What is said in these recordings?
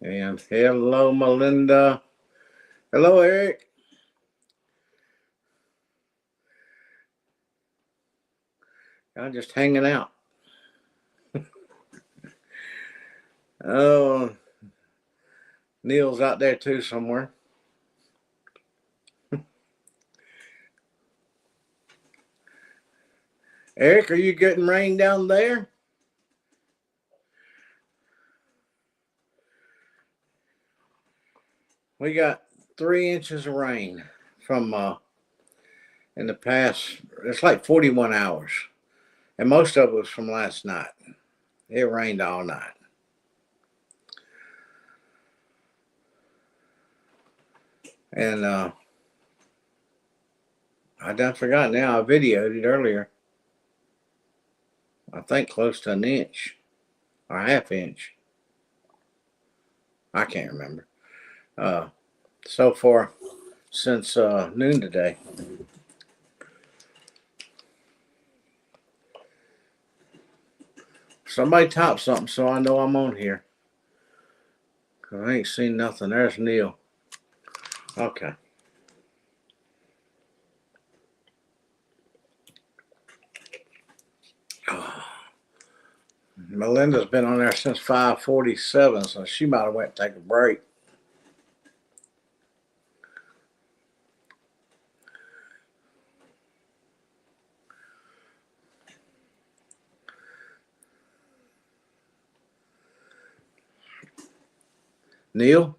And hello, Melinda. Hello, Eric. I'm just hanging out. Oh, Neil's out there too somewhere. Eric, are you getting rain down there? We got 3 inches of rain from in the past. It's like 41 hours, and most of it was from last night. It rained all night. And I done forgot now. I videoed it earlier. I think close to an inch or a half inch. I can't remember. So far since noon today. Somebody type something so I know I'm on here. Cause I ain't seen nothing. There's Neil. Okay. Melinda's been on there since 5:47, so she might have went to take a break. Neil?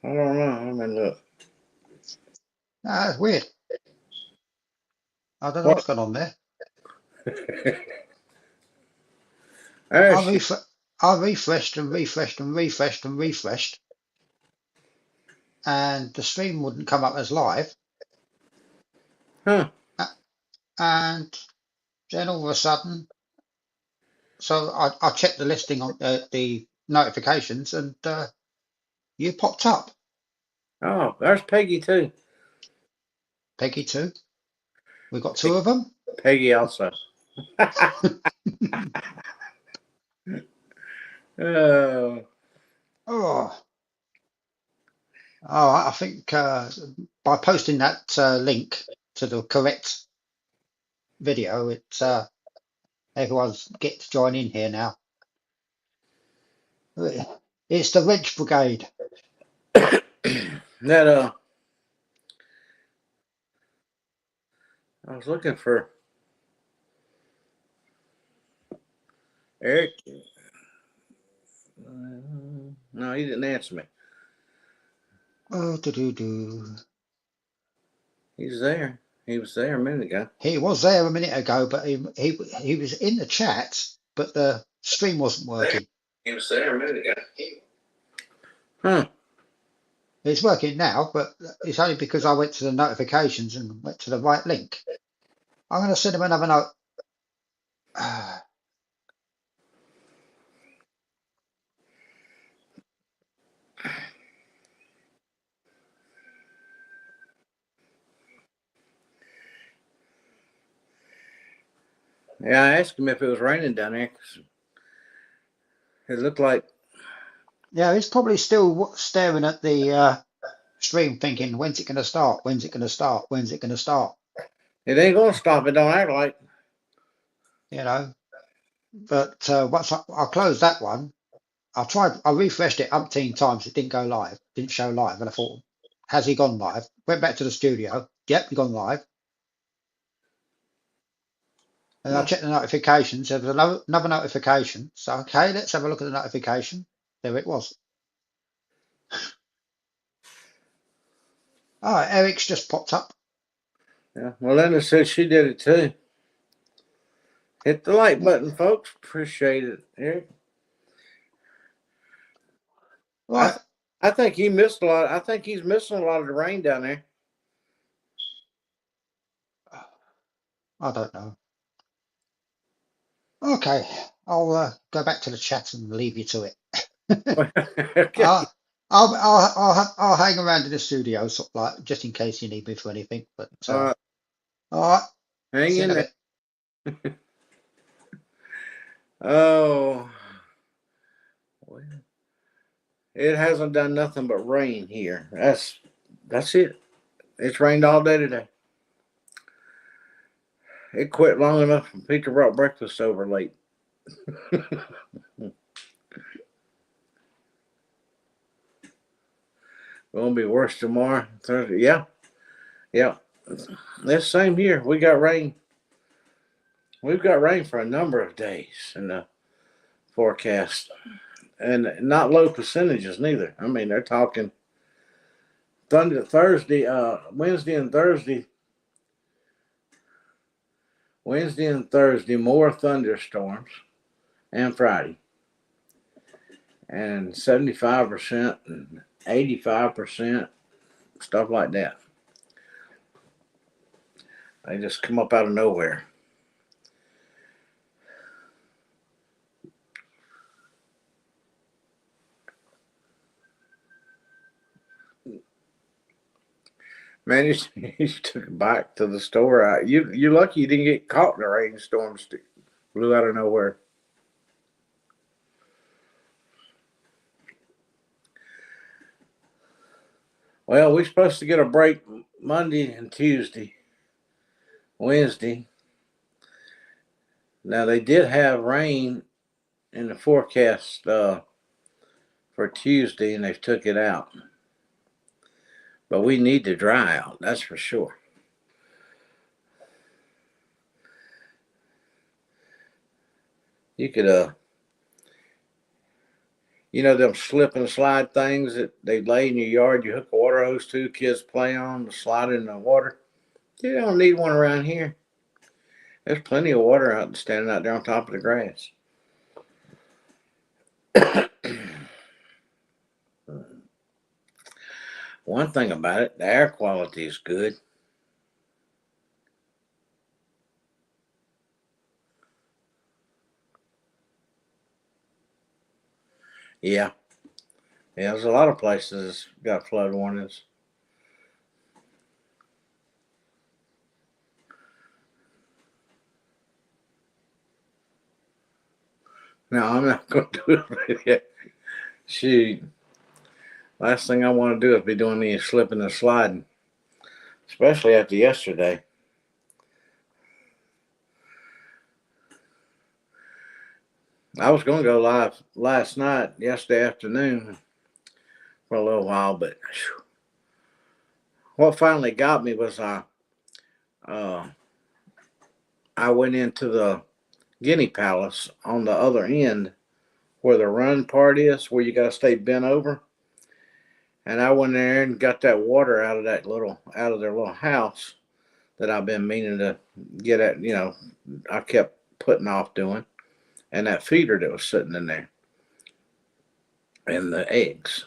I don't know. I mean, look. It's weird. I don't know what's going on there. I refreshed and refreshed and refreshed and refreshed, and the stream wouldn't come up as live. Huh. And then all of a sudden, so I checked the listing on the notifications, and you popped up. Oh, there's Peggy too. Peggy too. We got 2 of them. Peggy also. Oh. Oh, I think by posting that link to the correct video, everyone's get to join in here now. It's the Wrench Brigade. That I was looking for Eric. No, he didn't answer me. Oh, do. He's there. He was there a minute ago. He was there a minute ago, but he was in the chat, but the stream wasn't working. He was there a minute ago. Huh. It's working now, but it's only because I went to the notifications and went to the right link. I'm going to send him another note. Yeah, I asked him if it was raining down there. 'Cause it looked like. Yeah, he's probably still staring at the stream thinking, when's it going to start? When's it going to start? When's it going to start? It ain't going to stop. It don't act like. You know, but once I closed that one, I refreshed it umpteen times. It didn't go live, didn't show live. And I thought, has he gone live? Went back to the studio. Yep, he gone live. And I checked the notifications. There was another notification. So, okay, let's have a look at the notification. There it was. All right, Eric's just popped up. Yeah, Melinda said she did it too. Hit the like button, folks. Appreciate it, Eric. Right. I think he missed a lot. I think he's missing a lot of the rain down there. I don't know. Okay, I'll go back to the chat and leave you to it. Okay. I'll, I'll hang around in the studio, sort of like, just in case you need me for anything. But All right. all right, Hang see you in in a there. bit. Oh, well, it hasn't done nothing but rain here. That's it. It's rained all day today. It quit long enough for Peter brought breakfast over late. Gonna be worse tomorrow. Thursday. Yeah, yeah. This same here. We got rain. We've got rain for a number of days in the forecast, and not low percentages neither. I mean, they're talking Thursday, Wednesday and Thursday, more thunderstorms, and Friday, and 75% and 85%, stuff like that. They just come up out of nowhere. Man, you took a bike to the store. You're lucky you didn't get caught in a rainstorm. Blew out of nowhere. Well, we're supposed to get a break Monday and Tuesday, Wednesday. Now they did have rain in the forecast for Tuesday, and they've took it out. But we need to dry out. That's for sure. You could them slip and slide things that they lay in your yard. You hook a water hose to, kids play on, slide in the water. You don't need one around here. There's plenty of water out standing out there on top of the grass. One thing about it, the air quality is good. Yeah. Yeah, there's a lot of places got flood warnings. No, I'm not going to do it yet. Shoot. Last thing I want to do is be doing any slipping and sliding, especially after yesterday. I was going to go live last night, yesterday afternoon, for a little while, but what finally got me was uh, I went into the Guinea Palace on the other end where the run part is, where you got to stay bent over. And I went there and got that water out of their little house that I've been meaning to get at. I kept putting off doing, and that feeder that was sitting in there, and the eggs.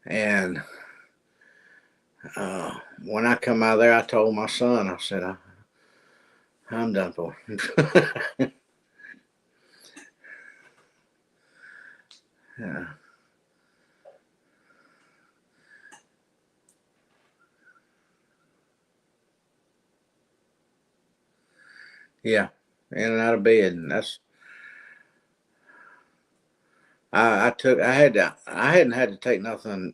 And when I come out of there, I told my son, I said, I'm done for. Yeah. Yeah, in and out of bed, and I hadn't had to take nothing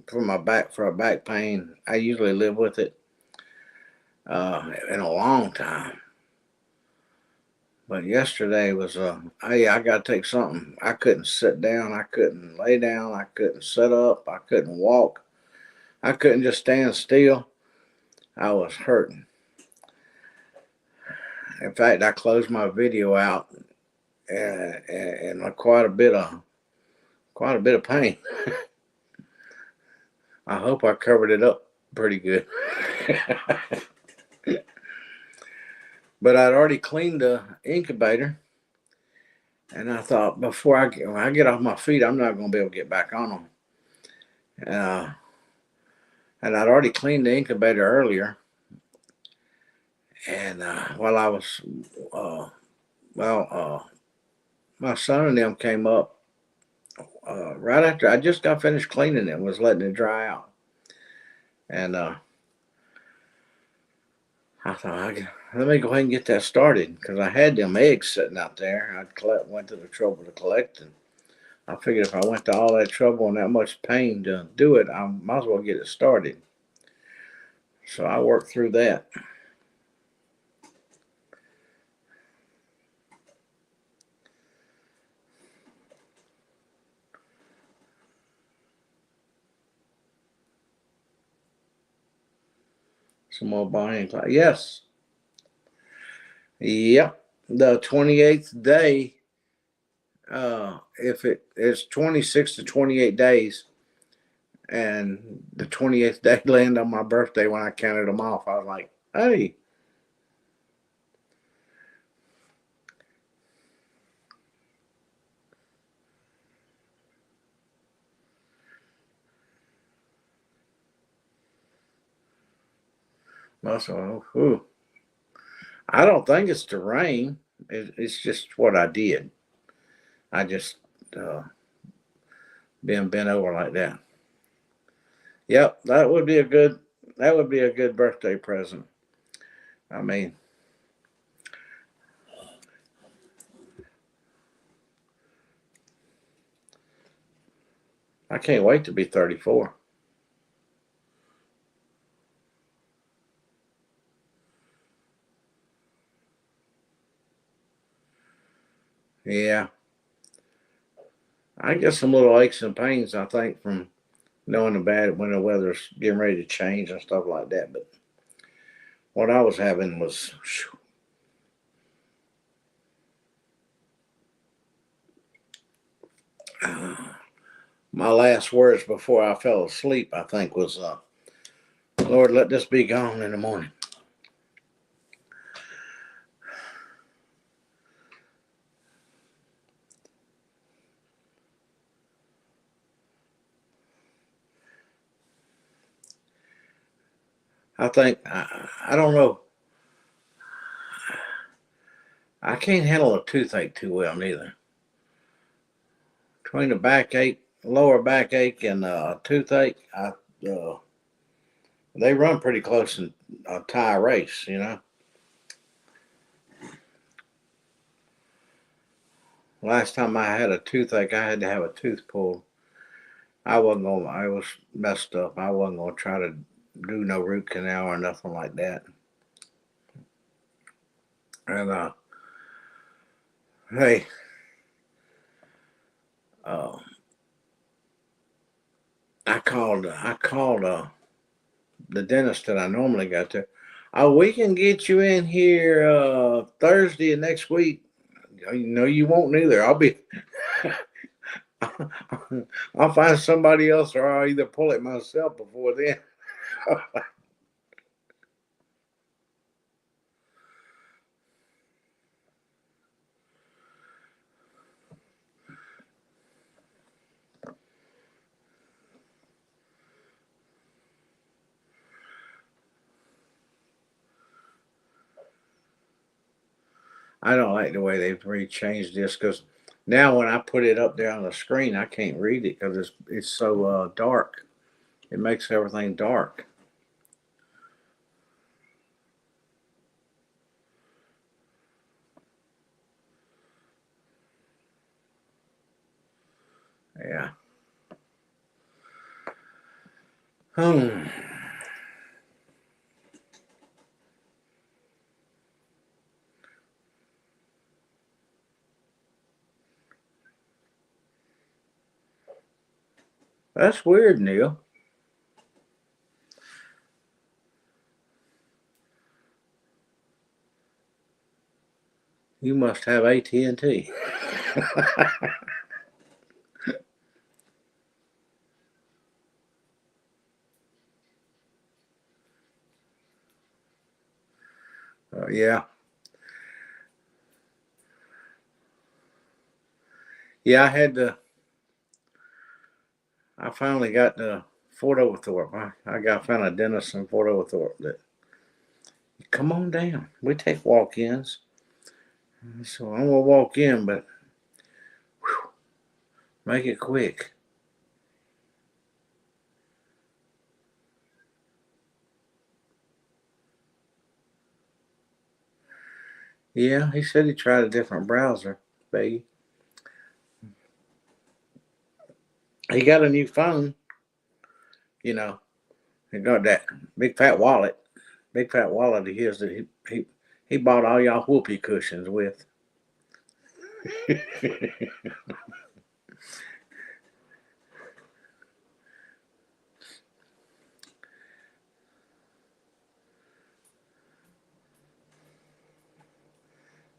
for my back for a back pain. I usually live with it in a long time. But yesterday was hey, I got to take something. I couldn't sit down. I couldn't lay down. I couldn't sit up. I couldn't walk. I couldn't just stand still. I was hurting. In fact, I closed my video out and quite a bit of pain. I hope I covered it up pretty good. But I'd already cleaned the incubator, and I thought when I get off my feet, I'm not going to be able to get back on them. Uh, and I'd already cleaned the incubator earlier, and while I was Well, my son and them came up right after I just got finished cleaning it and was letting it dry out. And I thought, let me go ahead and get that started because I had them eggs sitting out there. Went to the trouble to collect, and I figured if I went to all that trouble and that much pain to do it, I might as well get it started. So I worked through that. Some more buying. Yes. Yep. The 28th day, if it's 26 to 28 days, and the 28th day landed on my birthday when I counted them off, I was like, hey. So, I don't think it's the rain. It's just what I did. I just uh, being bent over like that. Yep, that would be a good. That would be a good birthday present. I mean, I can't wait to be 34. Yeah, I get some little aches and pains. I think from knowing the bad when the weather's getting ready to change and stuff like that. But what I was having was, my last words before I fell asleep, I think, was, Lord, let this be gone in the morning. I think, I don't know. I can't handle a toothache too well, neither. Between the backache, lower backache, and toothache, uh, they run pretty close in a tie race, you know. Last time I had a toothache, I had to have a tooth pulled. I was messed up. I wasn't gonna try to do no root canal or nothing like that. And hey, uh, I called the dentist that I normally go to. Oh, we can get you in here Thursday of next week. No, you won't neither. I'll find somebody else, or I'll either pull it myself before then. I don't like the way they've changed this because now when I put it up there on the screen, I can't read it because it's so dark. It makes everything dark. Yeah. Hmm. That's weird, Neil. You must have AT&T. Yeah. Yeah, I finally got to Fort Oglethorpe. I found a dentist in Fort Oglethorpe that, come on down. We take walk ins. So I'm gonna walk in, but whew, make it quick. Yeah, he said he tried a different browser, baby. He got a new phone, you know. He got that big fat wallet, of his that he bought all y'all whoopee cushions with.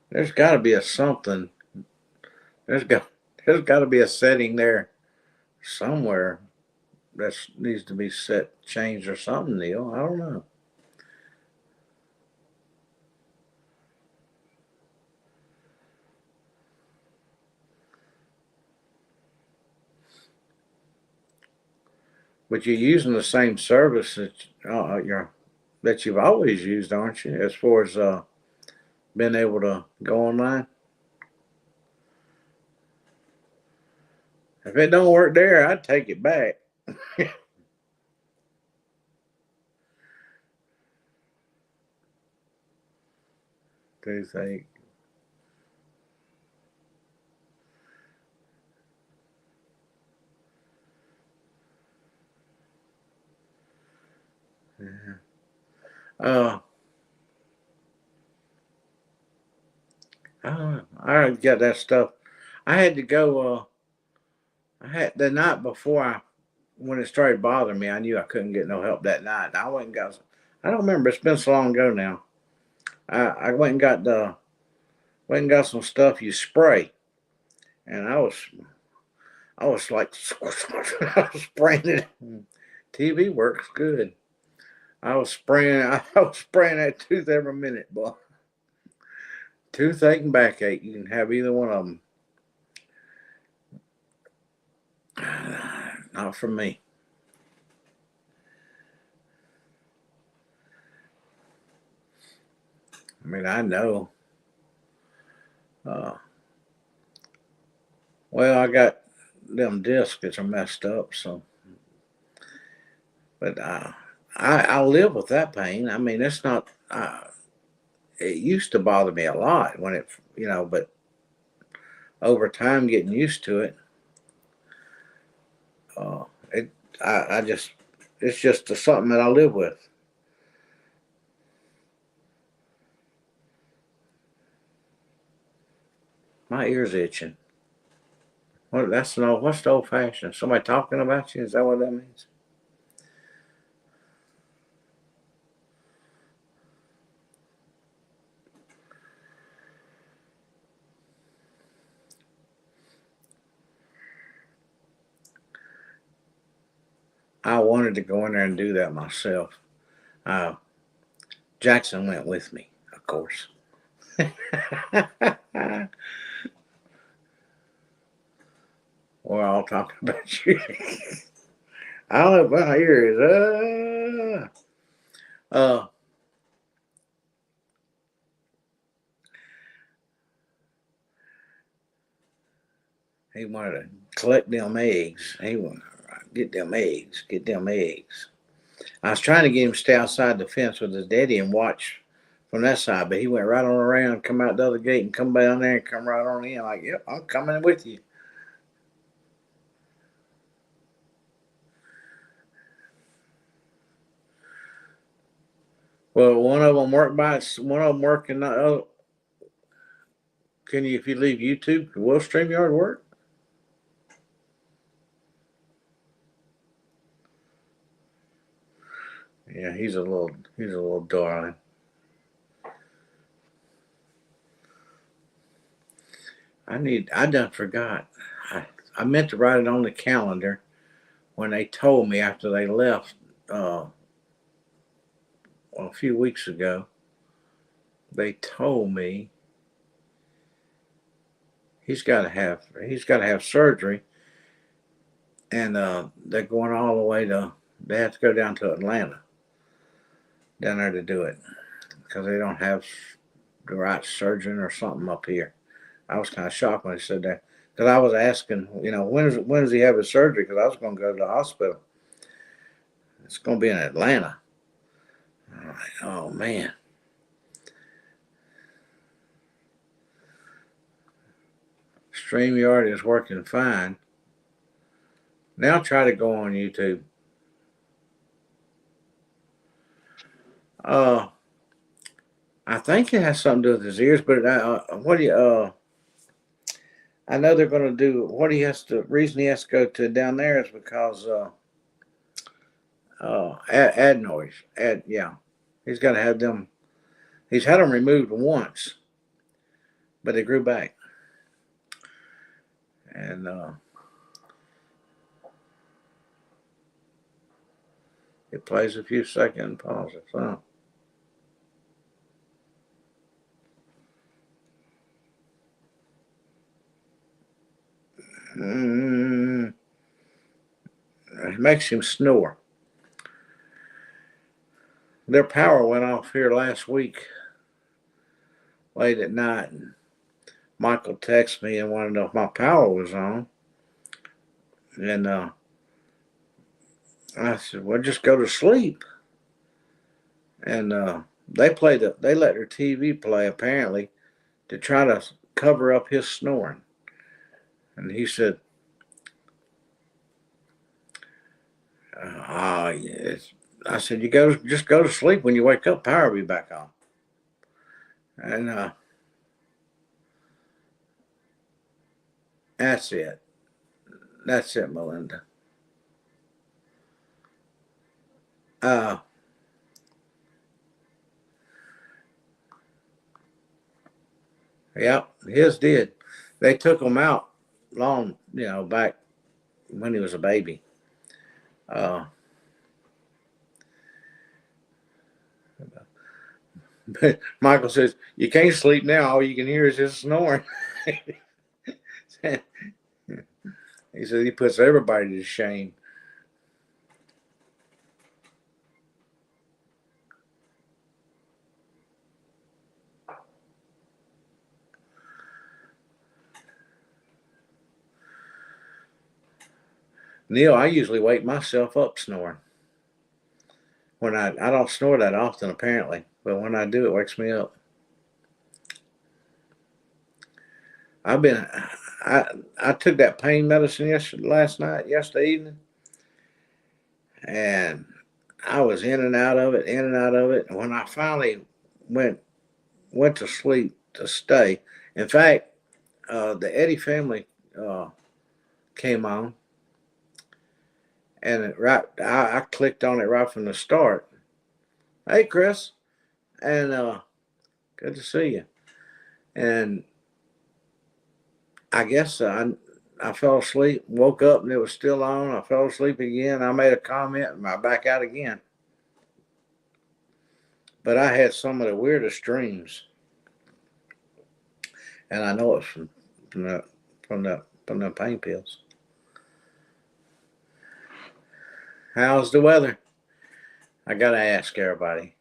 There's got to be a something. There's got there's got to be a setting there somewhere that needs to be set, changed, or something, Neil. I don't know. But you're using the same service that you've always used, aren't you? As far as being able to go online. If it don't work there, I'd take it back. They say, yeah. uh, I don't know. I already got that stuff. I had to go. I had the night before when it started bothering me. I knew I couldn't get no help that night. I went and got. I don't remember. It's been so long ago now. I went and got some stuff you spray, and I was like I was spraying it. TV works good. I was spraying. I was spraying that tooth every minute, boy. Toothache and backache. You can have either one of them. Not for me. I mean, I know. Uh, well, I got them discs that are messed up, so. But I live with that pain. I mean, it's not. It used to bother me a lot when but over time, getting used to it, uh, it, I just, it's just something that I live with. My ears itching. What's the old fashioned? Somebody talking about you? Is that what that means? I wanted to go in there and do that myself. Uh, Jackson went with me, of course. We're all talking about you. I don't know if my ears. Uh, he wanted to collect them eggs. He wanted to get them eggs. Get them eggs. I was trying to get him to stay outside the fence with his daddy and watch from that side, but he went right on around, come out the other gate, and come down there and come right on in. Like, yep, I'm coming with you. Well, one of them work by one of them working. Can you, if you leave YouTube, will StreamYard work? Yeah, he's a little darling. I done forgot. I meant to write it on the calendar when they told me after they left a few weeks ago. They told me he's got to have surgery, and they're going all the way to. They have to go down to Atlanta down there to do it because they don't have. the right surgeon or something up here. I was kind of shocked when he said that because I was asking, when does he have his surgery? Because I was going to go to the hospital. It's going to be in Atlanta. I'm like, oh man. StreamYard is working fine. Now try to go on YouTube. Uh, I think it has something to do with his ears, but what do you? I know they're going to do what he has to. Reason he has to go to down there is because adenoids. Yeah, he's got to have them. He's had them removed once, but they grew back, and it plays a few seconds, pauses. Oh. Mm, it makes him snore. Their power went off here last week, late at night, and Michael texted me and wanted to know if my power was on, and I said, "Well, just go to sleep." And they let their TV play apparently to try to cover up his snoring. And he said, I said, just go to sleep. When you wake up, power will be back on." And that's it. That's it, Melinda. Uh, yeah, his did. They took him out long, back when he was a baby. Uh, but Michael says, "You can't sleep now. All you can hear is his snoring." He said he puts everybody to shame. Neil, I usually wake myself up snoring. When I don't snore that often apparently, but when I do, it wakes me up. I've been I I took that pain medicine yesterday evening, and I was in and out of it, in and out of it. And when I finally went went to sleep to stay, in fact, the Eddie family uh, came on, and I clicked on it right from the start. Hey, Chris, and good to see you. And I guess I fell asleep, woke up, and it was still on. I fell asleep again. I made a comment, and I back out again. But I had some of the weirdest dreams, and I know it's from the from the pain pills. How's the weather? I gotta ask everybody.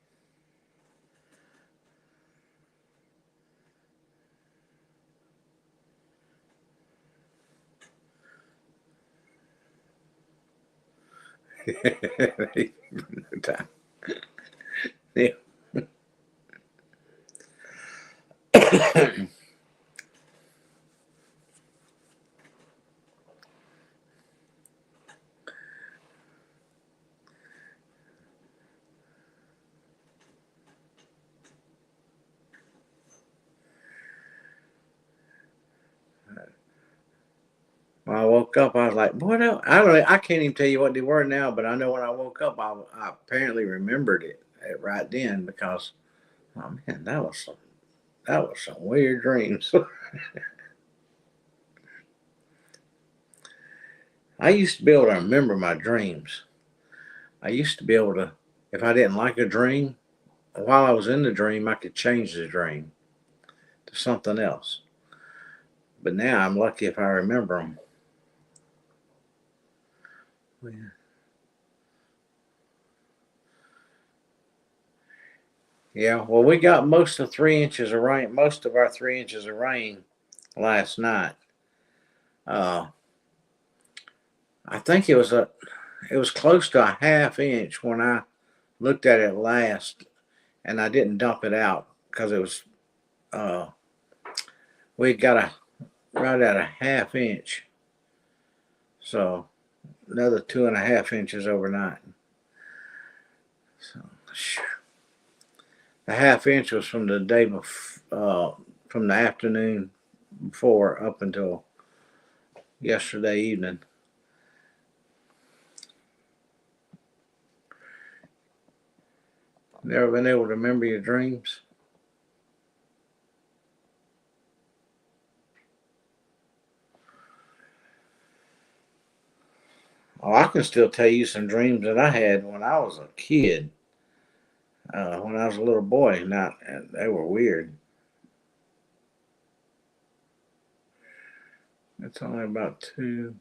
Yeah. When I woke up, I was like, "What else?" I can't even tell you what they were now, but I know when I woke up, I apparently remembered it right then because, oh man, that was some weird dreams. I used to be able to remember my dreams. I used to be able to, if I didn't like a dream, while I was in the dream, I could change the dream to something else. But now I'm lucky if I remember them. Yeah, well, we got most of 3 inches of rain, most of our 3 inches of rain last night. Uh, I think it was close to a half inch when I looked at it last, and I didn't dump it out because it was uh, we got a right at a half inch, so another 2.5 inches overnight. So the half inch was from the day before, from the afternoon before up until yesterday evening. Never been able to remember your dreams? Oh, I can still tell you some dreams that I had when I was a kid, when I was a little boy. Not, they were weird. It's only about two.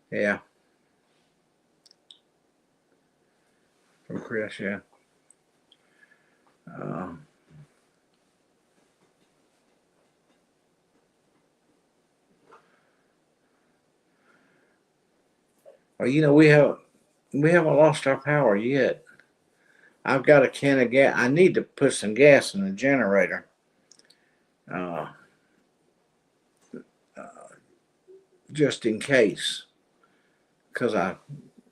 Yeah, from Chris. Yeah. Uh, well, we haven't lost our power yet. I've got a can of gas. I need to put some gas in the generator, uh, just in case, because I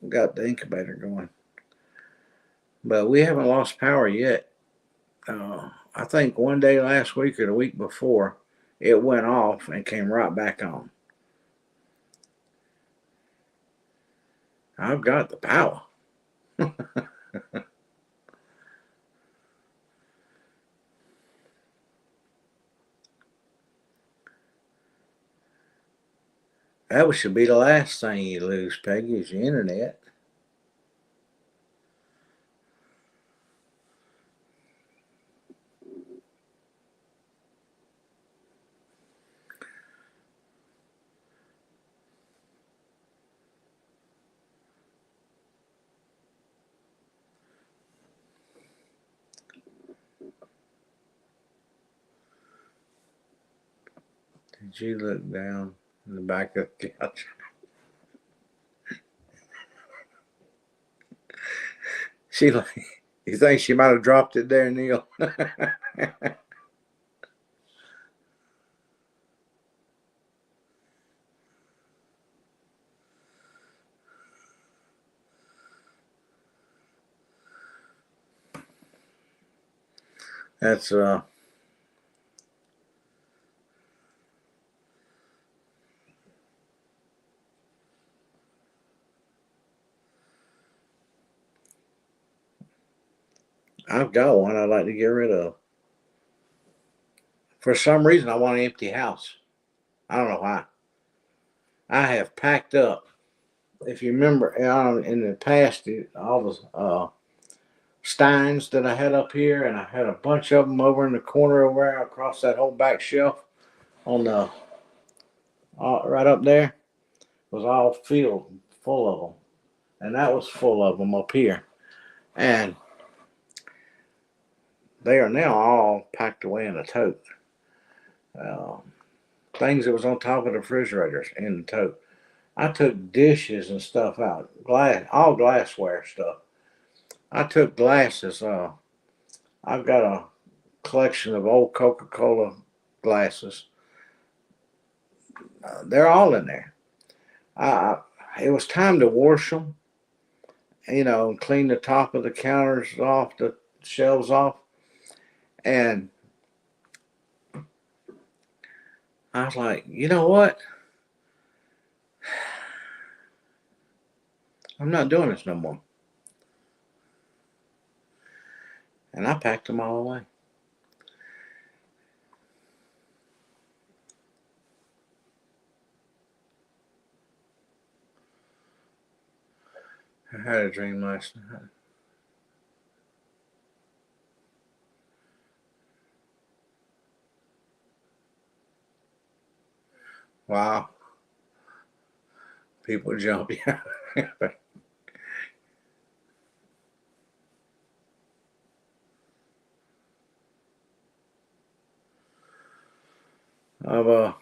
got the incubator going. But we haven't lost power yet. I think one day last week or the week before, it went off and came right back on. I've got the power. That should be the last thing you lose, Peggy, is your internet. Did you look down in the back of the couch? She like, you think she might have dropped it there, Neil? That's I've got one I'd like to get rid of. For some reason, I want an empty house. I don't know why. I have packed up. If you remember, in the past, all the steins that I had up here, and I had a bunch of them over in the corner over there across that whole back shelf on the right up there was all filled full of them, and that was full of them up here, and they are now all packed away in a tote. Uh, Things that was on top of the refrigerators in the tote. I took dishes and stuff out, all glassware stuff. I took glasses. I've got a collection of old Coca-Cola glasses. They're all in there. I, it was time to wash them, clean the top of the counters off, the shelves off, and I was like, you know what? I'm not doing this no more. And I packed them all away. I had a dream last night. Wow, people jump. Yeah. I've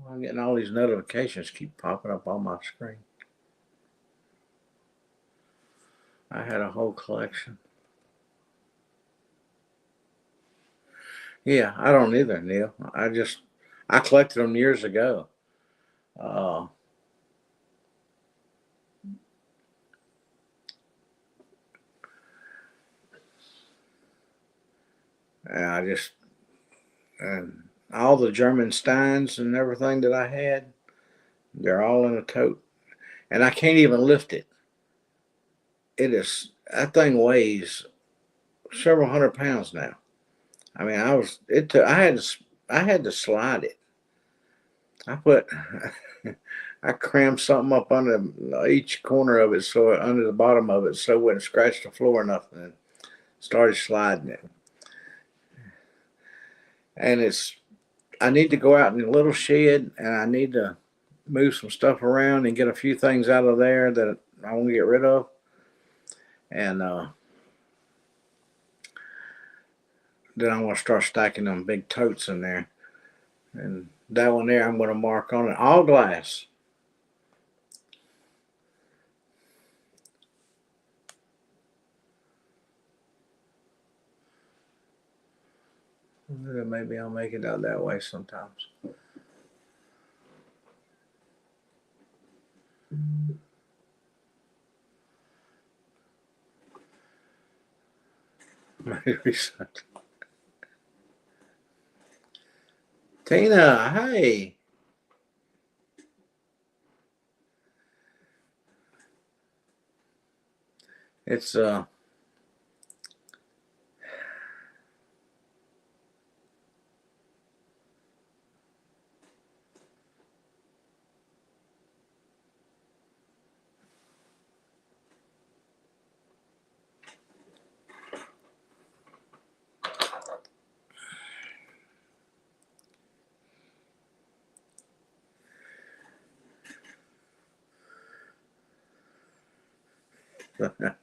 I'm getting all these notifications keep popping up on my screen. I had a whole collection. Yeah, I don't either, Neil. I collected them years ago. Uh, and and all the German Steins and everything that I had, they're all in a tote, and I can't even lift it. That thing weighs several hundred pounds now. I mean, I had to slide it. I put I crammed something up under each corner of it, so under the bottom of it, so it wouldn't scratch the floor or nothing. And started sliding it, and I need to go out in a little shed, and I need to move some stuff around and get a few things out of there that I want to get rid of, and then I want to start stacking them big totes in there. And that one there, I'm going to mark on it all glass. Maybe I'll make it out that way sometimes. Maybe so. Tina, hey. It's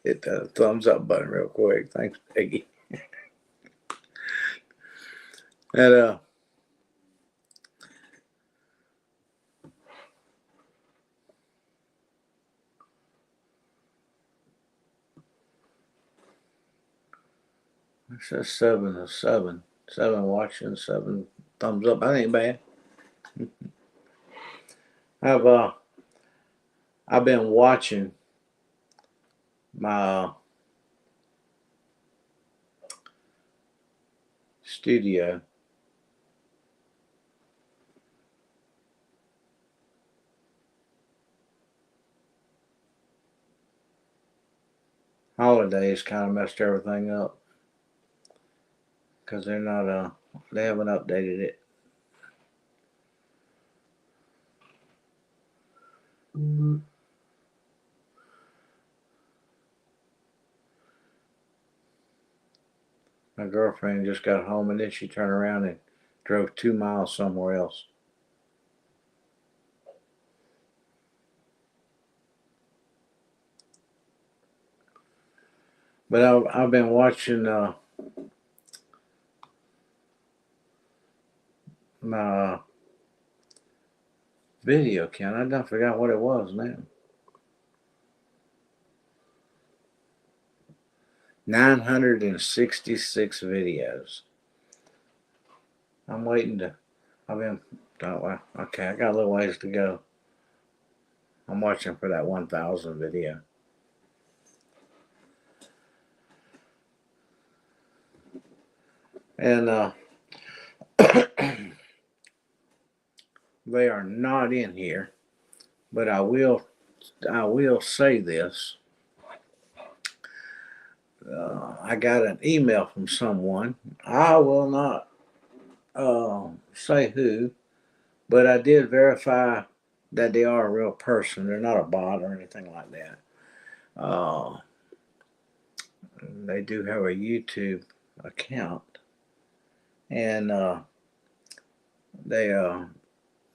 hit the thumbs up button real quick. Thanks, Peggy. And it says 7 watching, 7 thumbs up. That ain't bad. I've I've been watching my studio. Holidays kind of messed everything up because they haven't updated it. My girlfriend just got home and then she turned around and drove 2 miles somewhere else. But I've been watching my video count. I don't forgot what it was now. 966 videos. I'm waiting to. I've been. Oh, well, okay, I got a little ways to go. I'm watching for that 1,000 video. And they are not in here, but I will say this. I got an email from someone. I will not say who, but I did verify that they are a real person. They're not a bot or anything like that. They do have a YouTube account, and they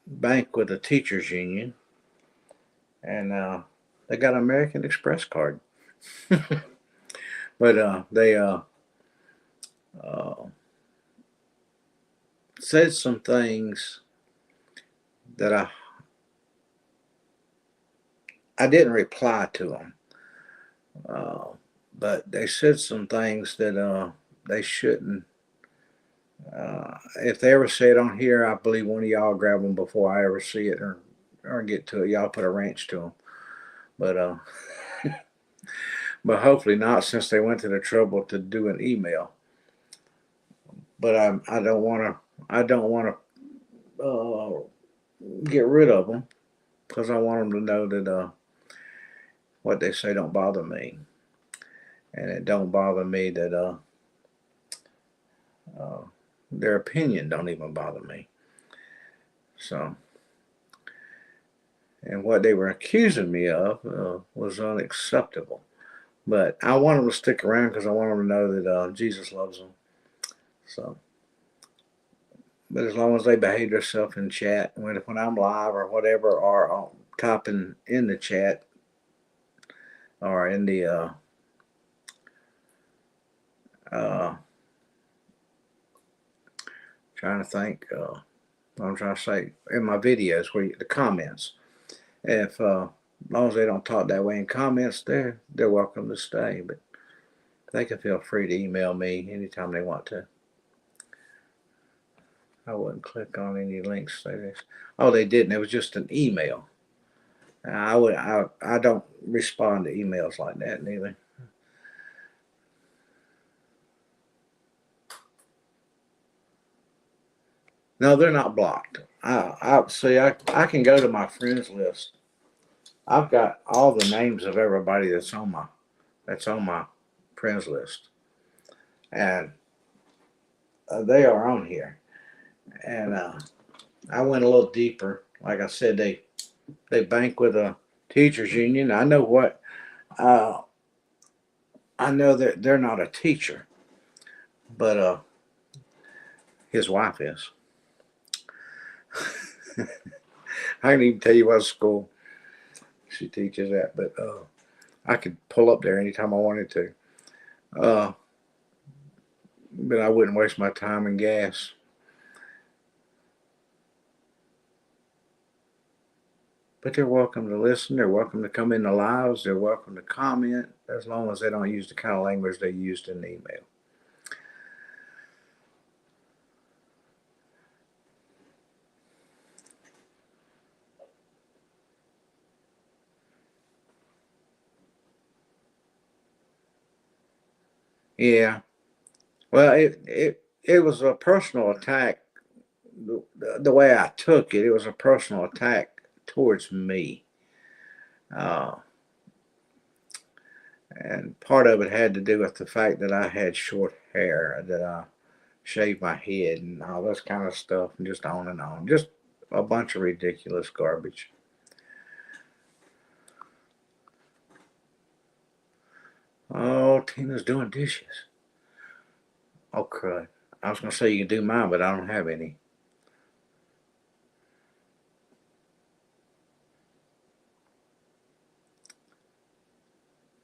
bank with the teachers union, and they got an American Express card. But they uh, said some things that I didn't reply to them, uh, but they said some things that they shouldn't. If they ever say it on here, I believe one of y'all grab them before I ever see it or get to it. Y'all put a wrench to them, but but hopefully not, since they went to the trouble to do an email. But I don't want to. I don't want to get rid of them because I want them to know that what they say don't bother me, and it don't bother me that uh, their opinion don't even bother me. So, and what they were accusing me of was unacceptable. But I want them to stick around because I want them to know that Jesus loves them. So, but as long as they behave themselves in chat, when I'm live or whatever, or typing in the chat or in the uh, trying to think, what I'm trying to say in my videos where the comments, if as long as they don't talk that way in comments, they're welcome to stay. But they can feel free to email me anytime they want to. I wouldn't click on any links. Oh, they didn't. It was just an email. I don't respond to emails like that neither. No, they're not blocked. I see. I can go to my friends list. I've got all the names of everybody that's on my friends list, and they are on here. And I went a little deeper. Like I said, they bank with a teachers union. I know what. Uh, I know that they're not a teacher, but his wife is. I can even tell you what school she teaches at, but I could pull up there anytime I wanted to. Uh, but I wouldn't waste my time and gas. But they're welcome to listen. They're welcome to come in the lives. They're welcome to comment as long as they don't use the kind of language they used in the email. Yeah. Well, it was a personal attack. The way I took it, it was a personal attack towards me. Uh, and part of it had to do with the fact that I had short hair, that I shaved my head, and all this kind of stuff, and just on and on. Just a bunch of ridiculous garbage. Oh, Tina's doing dishes. Oh, crud. I was going to say you can do mine, but I don't have any.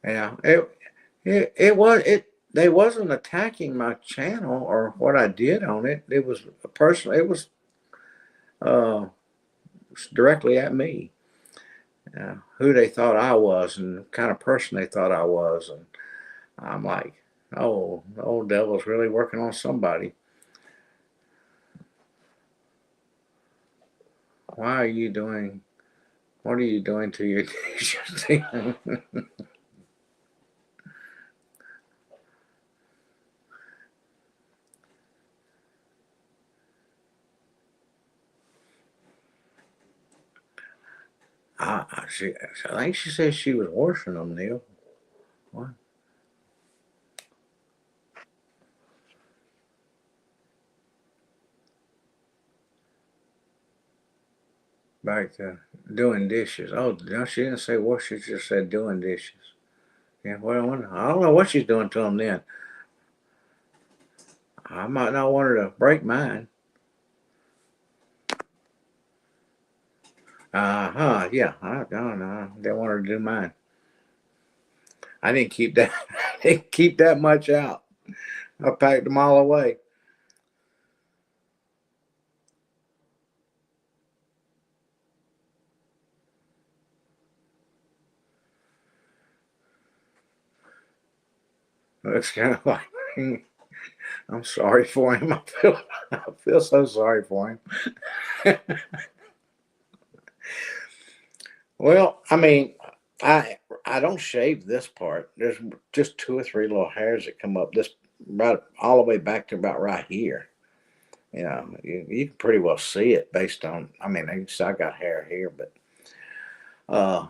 Yeah, they wasn't attacking my channel or what I did on it. It was a personal. It was uh, directly at me. Who they thought I was and the kind of person they thought I was, and I'm like, oh, the old devil's really working on somebody. Why are you doing? What are you doing to your t-shirt? I think she said she was washing them, Neil. What? Back to doing dishes. Oh, no, she didn't say wash. She just said doing dishes. Yeah, well, I don't know what she's doing to them then. I might not want her to break mine. Yeah. I don't know. They wanted to do mine. I didn't keep that. I didn't keep that much out. I packed them all away. It's kind of like I'm sorry for him. I feel so sorry for him. Well, I mean, I don't shave this part. There's just two or three little hairs that come up this right all the way back to about right here. You know, you can pretty well see it based on. I mean, I got hair here, but uh,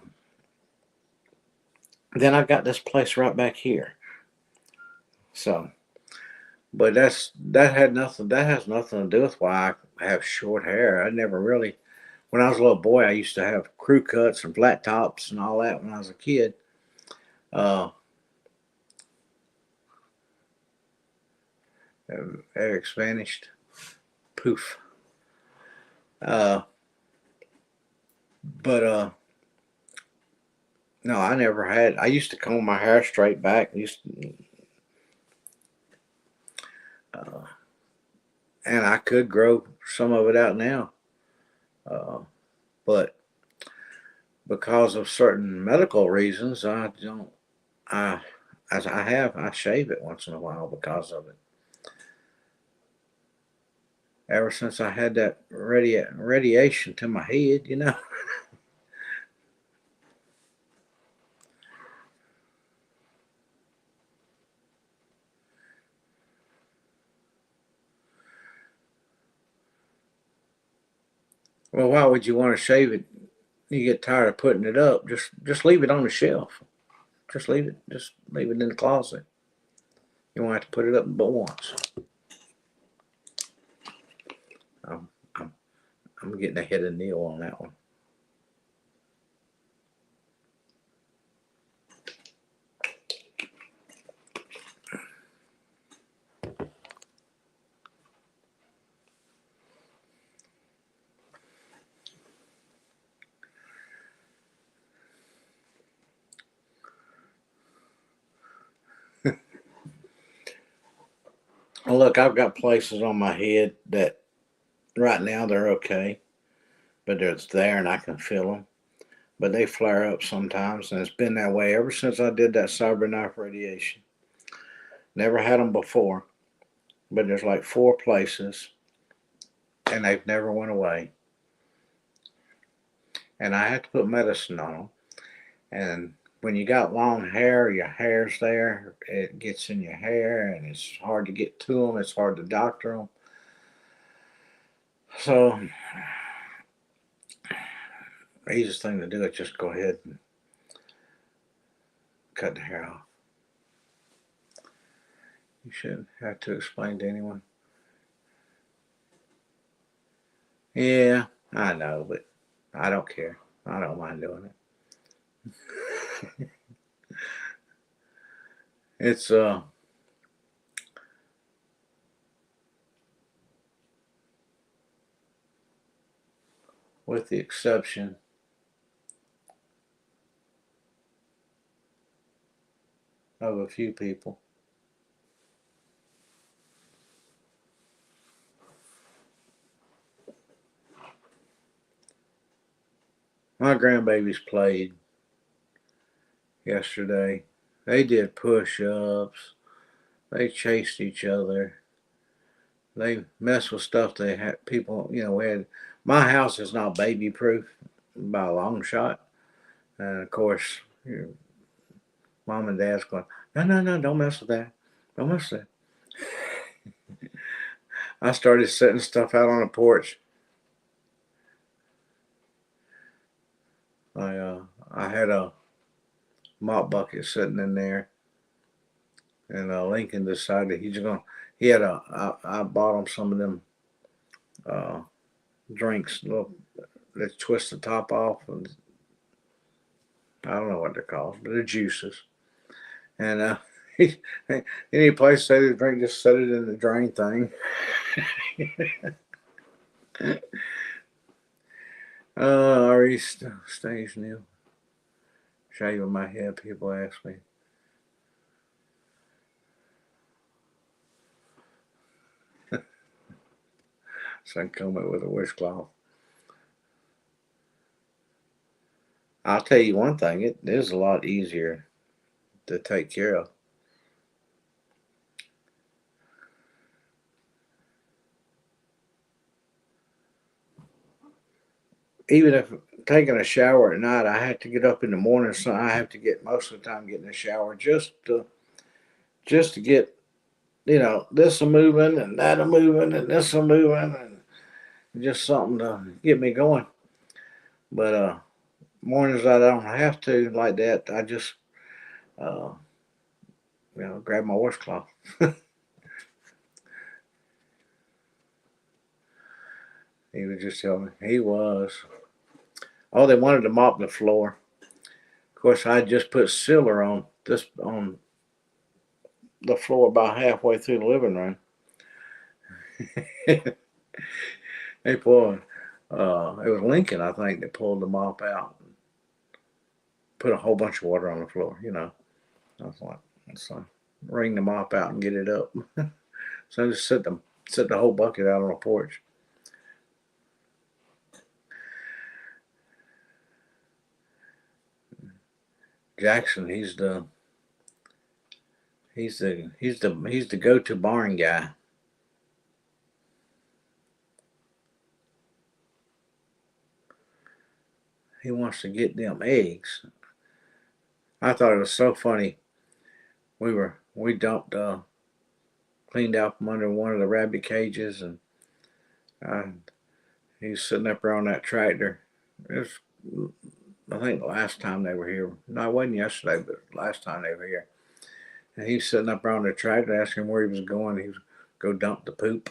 then I got this place right back here. So, but that had nothing. That has nothing to do with why I have short hair. I never really. When I was a little boy, I used to have crew cuts and flat tops and all that when I was a kid. Uh, Eric's vanished. Poof. Uh, but no, I never had. I used to comb my hair straight back. Uh, and I could grow some of it out now, uh, but because of certain medical reasons, I don't. I as I have, I shave it once in a while because of it. Ever since I had that radiation to my head, you know. Well, why would you want to shave it? You get tired of putting it up. Just leave it on the shelf. Just leave it. Just leave it in the closet. You won't have to put it up but once. I'm I'm, I'm getting ahead of Neil on that one. Well, look, I've got places on my head that right now they're okay, but they're there and I can feel them. But they flare up sometimes, and it's been that way ever since I did that cyberknife radiation. Never had them before, but there's like four places, and they've never went away. And I had to put medicine on them. And when you got long hair, your hair's there. It gets in your hair, and it's hard to get to them. It's hard to doctor them. So the easiest thing to do is just go ahead and cut the hair off. You shouldn't have to explain to anyone. Yeah, I know, but I don't care. I don't mind doing it. It's with the exception of a few people. My grandbabies played yesterday. They did push-ups. They chased each other. They messed with stuff they had. People, we had. My house is not baby-proof by a long shot, and of course, mom and dad's going, no, no, no, don't mess with that. Don't mess with that. I started setting stuff out on the porch. I had a mop bucket sitting in there, and Lincoln decided he's going. He had I bought him some of them uh, drinks, little that twist the top off, and I don't know what they're called, but they're juices. And he, any place say the drink, just set it in the drain thing. I already stays new. Shaving my head, people ask me. So I comb it with a washcloth. I'll tell you one thing, it is a lot easier to take care of. Even if taking a shower at night, I have to get up in the morning, so I have to get most of the time getting a shower just to get this a moving and that a moving and this a moving and just something to get me going. But mornings I don't have to like that. I just uh, grab my washcloth. He was just telling me he was. Oh, they wanted to mop the floor. Of course, I just put sealer on the floor about halfway through the living room. Hey, boy, it was Lincoln, I think, that pulled the mop out and put a whole bunch of water on the floor. I was like, let's wring the mop out and get it up. So I just set the whole bucket out on the porch. Jackson, he's the go-to barn guy. He wants to get them eggs. I thought it was so funny. We dumped cleaned out from under one of the rabbit cages, and he's sitting up there on that tractor. It was, I think, the last time they were here. No, it wasn't yesterday, but last time they were here. And he's sitting up there on the tractor, asking where he was going. He was go dump the poop.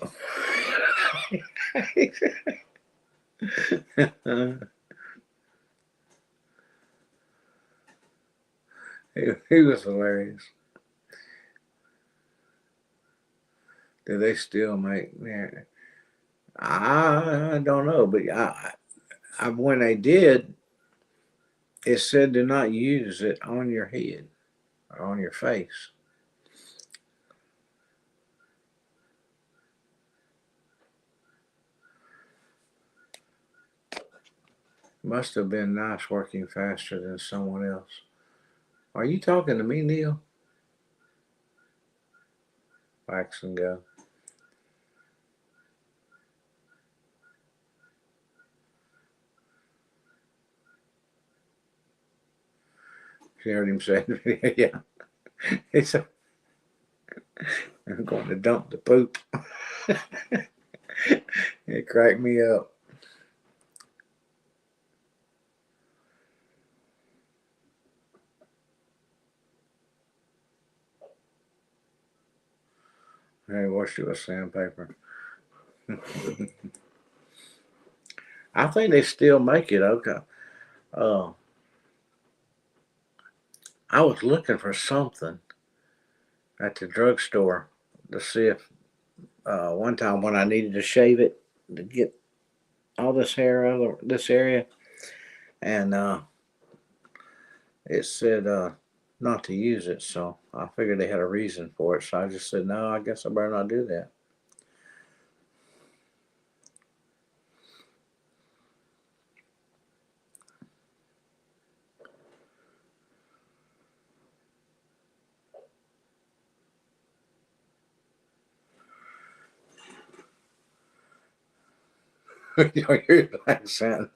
he was hilarious. Do they still make? Yeah, I don't know, but when they did, it said do not use it on your head or on your face. Must have been nice working faster than someone else. Are you talking to me, Neil? Wax and go. She heard him say, yeah. He said, I'm going to dump the poop. It cracked me up. I washed it with sandpaper. I think they still make it. Okay. Uh, I was looking for something at the drugstore to see if one time when I needed to shave it to get all this hair out of this area, and it said not to use it. So I figured they had a reason for it. So I just said, no, I guess I better not do that. Your accent.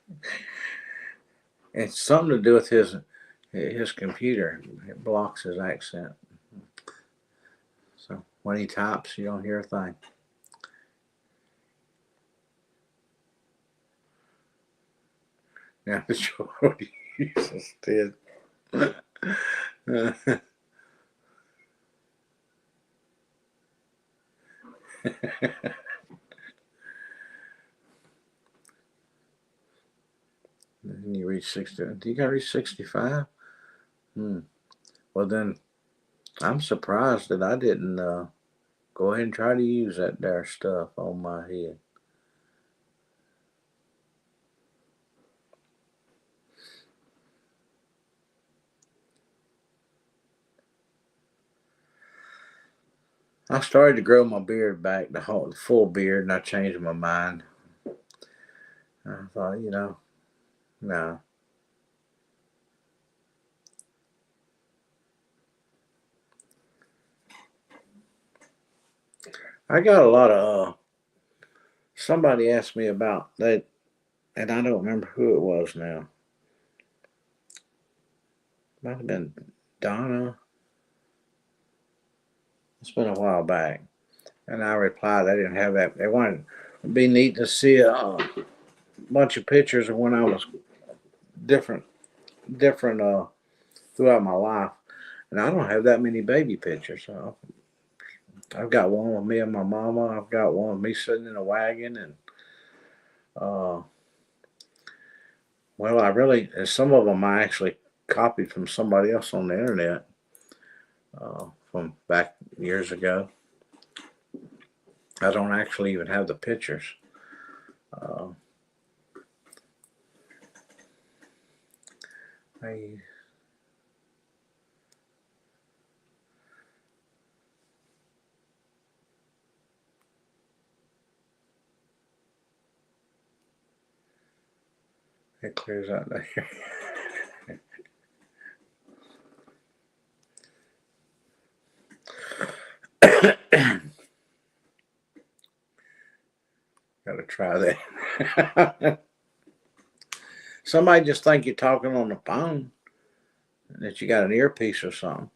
It's something to do with his computer. It blocks his accent. So when he types, you don't hear a thing. Now, Jordy Jesus did. You reach 60. Do you got to reach 65? Well, then I'm surprised that I didn't go ahead and try to use that there stuff on my head. I started to grow my beard back, the whole full beard, and I changed my mind. I thought, no. I got a lot of. Somebody asked me about that, and I don't remember who it was now. Might have been Donna. It's been a while back, and I replied I didn't have that. They wanted it'd be neat to see a bunch of pictures of when I was different, different throughout my life, and I don't have that many baby pictures. So I've got one with me and my mama. I've got one with me sitting in a wagon, and uh, well, I really some of them I actually copied from somebody else on the internet from back years ago. I don't actually even have the pictures. Uh, I It clears out there. Gotta try that. Somebody just think you're talking on the phone, that you got an earpiece or something.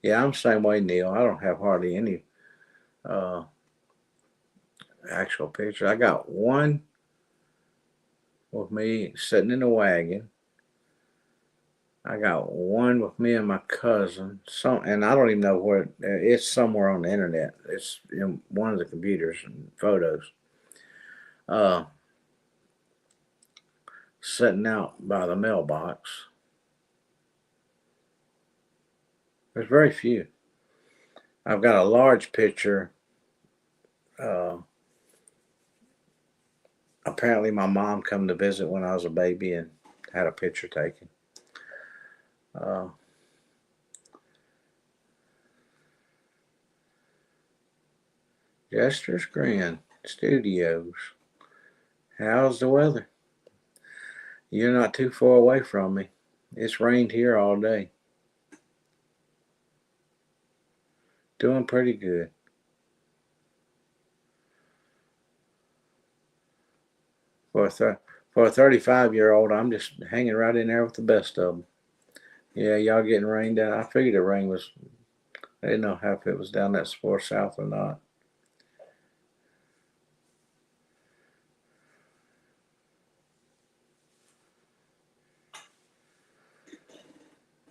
Yeah, I'm the same way, Neil. I don't have hardly any uh, actual pictures. I got one with me sitting in a wagon. I got one with me and my cousin. And I don't even know where it's somewhere on the internet. It's in one of the computers and photos. Uh, Sitting out by the mailbox. There's very few. I've got a large picture. Uh, Apparently, my mom come to visit when I was a baby and had a picture taken. Uh, Jester's Grand Studios. How's the weather? You're not too far away from me. It's rained here all day. Doing pretty good. For a, for a 35-year-old, I'm just hanging right in there with the best of them. Yeah, y'all getting rained down. I figured the rain was, I didn't know if it was down that far south or not.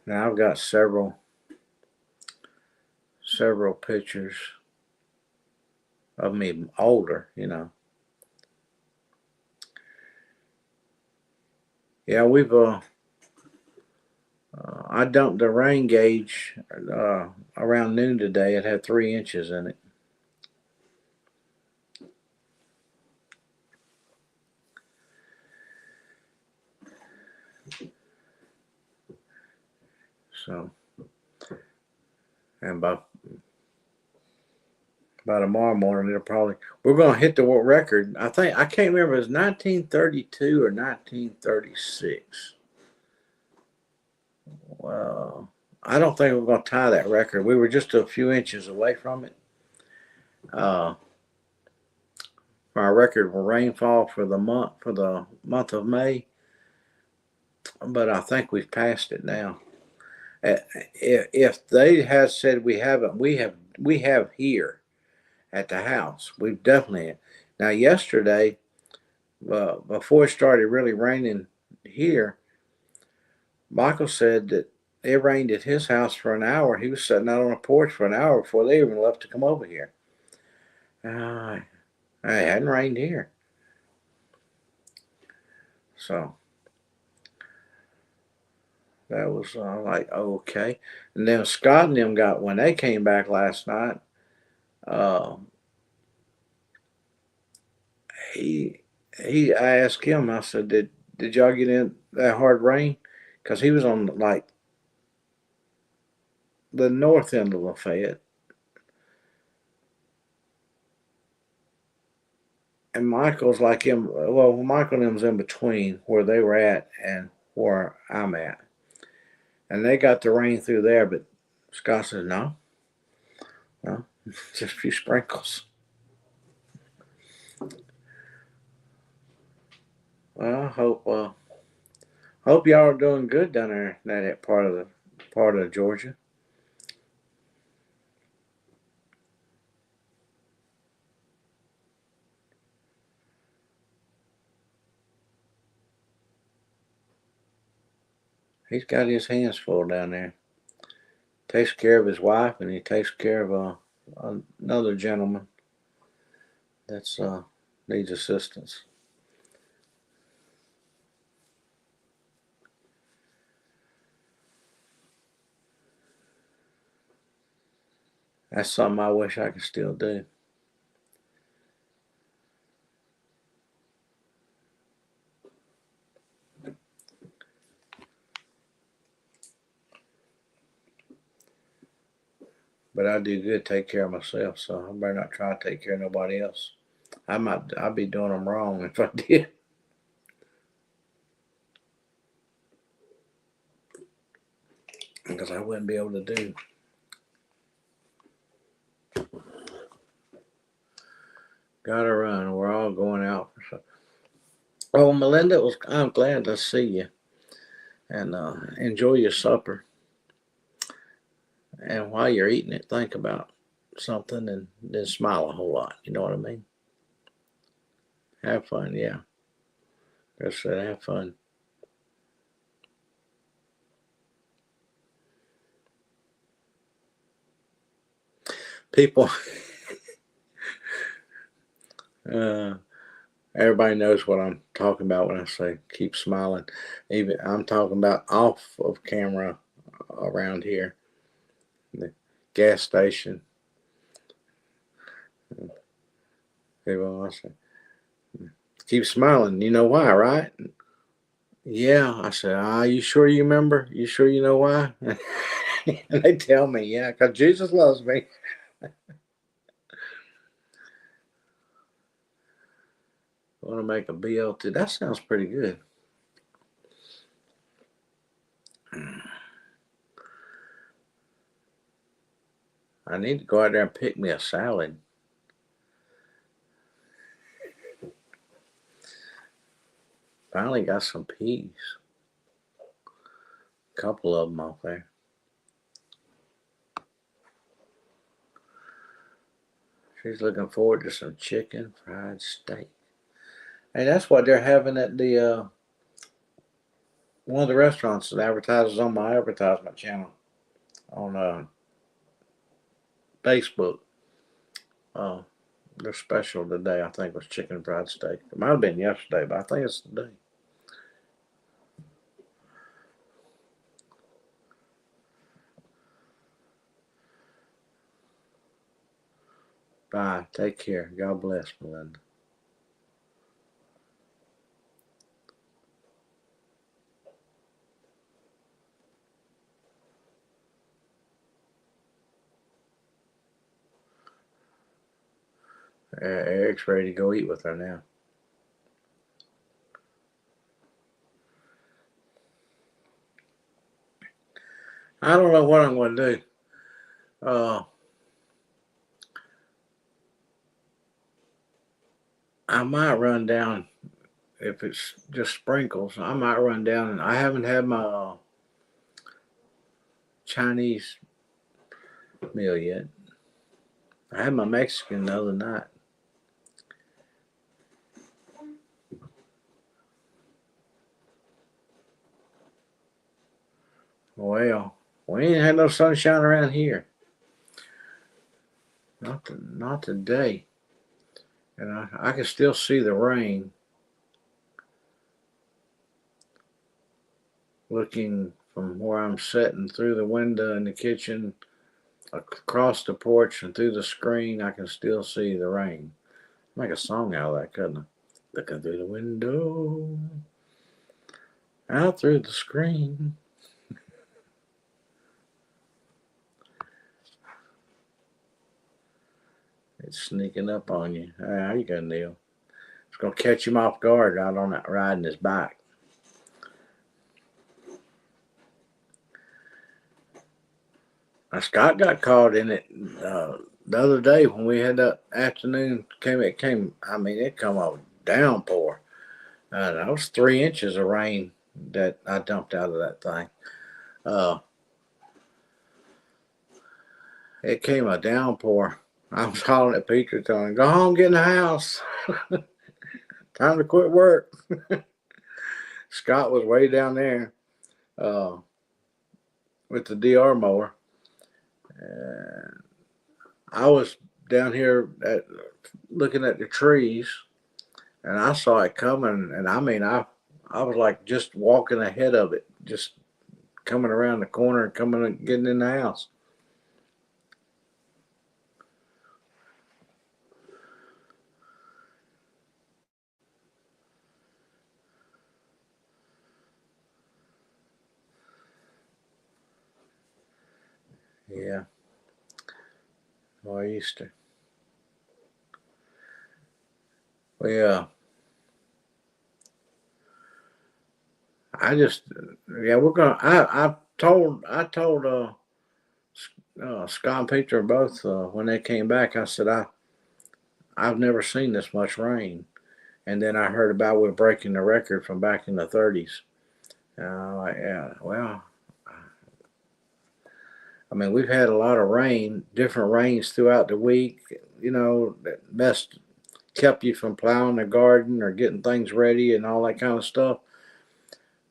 Now I've got several pictures of me older. Yeah, I dumped the rain gauge around noon today. It had 3 inches in it. So, and by tomorrow morning, we're going to hit the world record. I can't remember if it was 1932 or 1936. Well, I don't think we're going to tie that record. We were just a few inches away from it. Uh, for our record for rainfall for the month of May, but I think we've passed it now. If they had said we haven't, we have here at the house. We've definitely. Now yesterday, before it started really raining here, Michael said that it rained at his house for an hour. He was sitting out on a porch for an hour before they even left to come over here. It hadn't rained here, so that was like okay. And then Scott and them got when they came back last night. Uh, he I asked him. I said, "Did y'all get in that hard rain?" Because he was on like the north end of Lafayette. And Michael's like him. Well, Michael and them's in between where they were at and where I'm at. And they got the rain through there, but Scott says, no, no, just a few sprinkles. Well, I hope y'all are doing good down there in that part of Georgia. He's got his hands full down there. Takes care of his wife, and he takes care of another gentleman that's needs assistance. That's something I wish I could still do. But I do good to take care of myself, so I better not try to take care of nobody else. I'd be doing them wrong if I did. Because I wouldn't be able to do. Gotta run. We're all going out. Oh, Melinda, I'm glad to see you. And enjoy your supper. And while you're eating it, think about something and then smile a whole lot. You know what I mean? Have fun, yeah. Just said have fun. People, uh, everybody knows what I'm talking about when I say keep smiling. Even I'm talking about off of camera around here, the gas station. People I say, keep smiling. You know why, right? Yeah, I said, you sure you remember? You sure you know why? And they tell me, yeah, because Jesus loves me. I want to make a BLT. That sounds pretty good. I need to go out there and pick me a salad. Finally got some peas. A couple of them off there. She's looking forward to some chicken fried steak. Hey, that's what they're having at the one of the restaurants that advertises on my advertisement channel on Facebook. Uh, their special today, I think, was chicken fried steak. It might have been yesterday, but I think it's today. Bye. Take care. God bless, Melinda. Eric's ready to go eat with her now. I don't know what I'm going to do. I might run down if it's just sprinkles. I might run down, and I haven't had my Chinese meal yet. I had my Mexican the other night. Well, we ain't had no sunshine around here. Not today. And I can still see the rain looking from where I'm sitting through the window in the kitchen, across the porch, and through the screen. I can still see the rain. Make a song out of that, couldn't I? Looking through the window, out through the screen. It's sneaking up on you. How you going, Neil? It's going to catch him off guard out on that riding his bike. Now, Scott got caught in it the other day when we had that afternoon. I mean, it come a downpour. That was 3 inches of rain that I dumped out of that thing. It came a downpour. I was calling at Peter, telling him, "Go home, get in the house. Time to quit work." Scott was way down there uh, with the DR mower. And I was down here looking at the trees, and I saw it coming. And I mean, I was like just walking ahead of it, just coming around the corner and coming and getting in the house. Yeah, or Easter. Well, yeah. We're gonna. I told Scott and Peter both when they came back. I said I've never seen this much rain. And then I heard about we're breaking the record from back in the 30s. Yeah, well, I mean, we've had a lot of rain, different rains throughout the week. That kept you from plowing the garden or getting things ready and all that kind of stuff.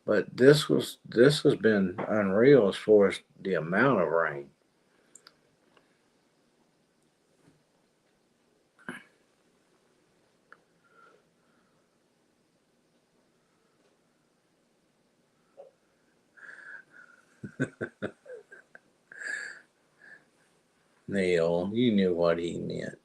But this has been unreal as far as the amount of rain. Neil, you knew what he meant.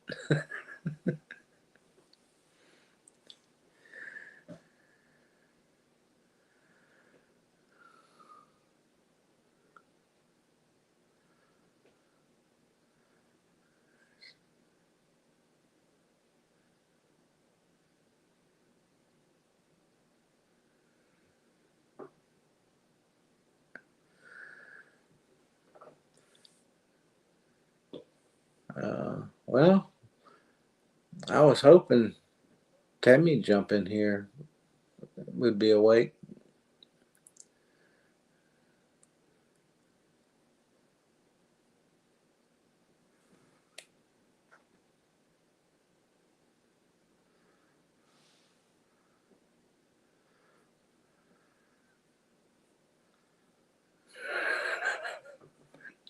Well, I was hoping Tammy jump in here would be awake.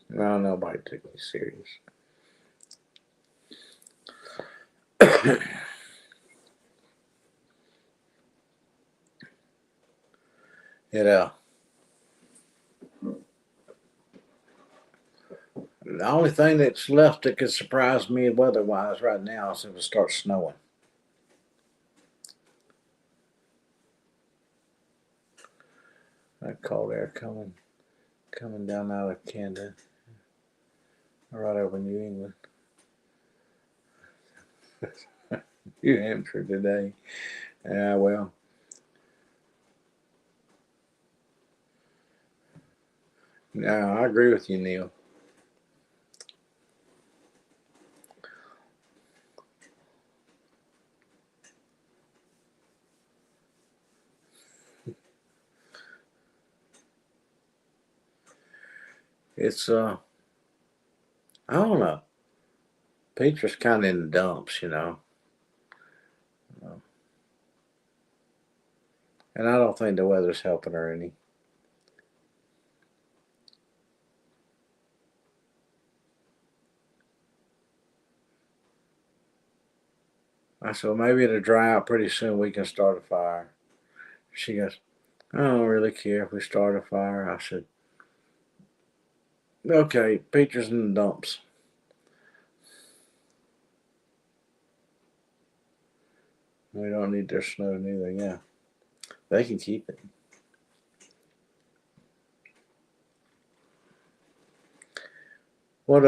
No, nobody took me serious. Yeah. The only thing that's left that could surprise me weather-wise right now is if it starts snowing. That cold air coming down out of Canada, right over New England, New Hampshire today. Yeah, well, no, I agree with you, Neil. It's I don't know. Petra's kind of in the dumps. And I don't think the weather's helping her any. I said, well, maybe it'll dry out pretty soon. We can start a fire. She goes, I don't really care if we start a fire. I said, okay, Petra's in the dumps. We don't need their snow neither. Yeah, they can keep it. What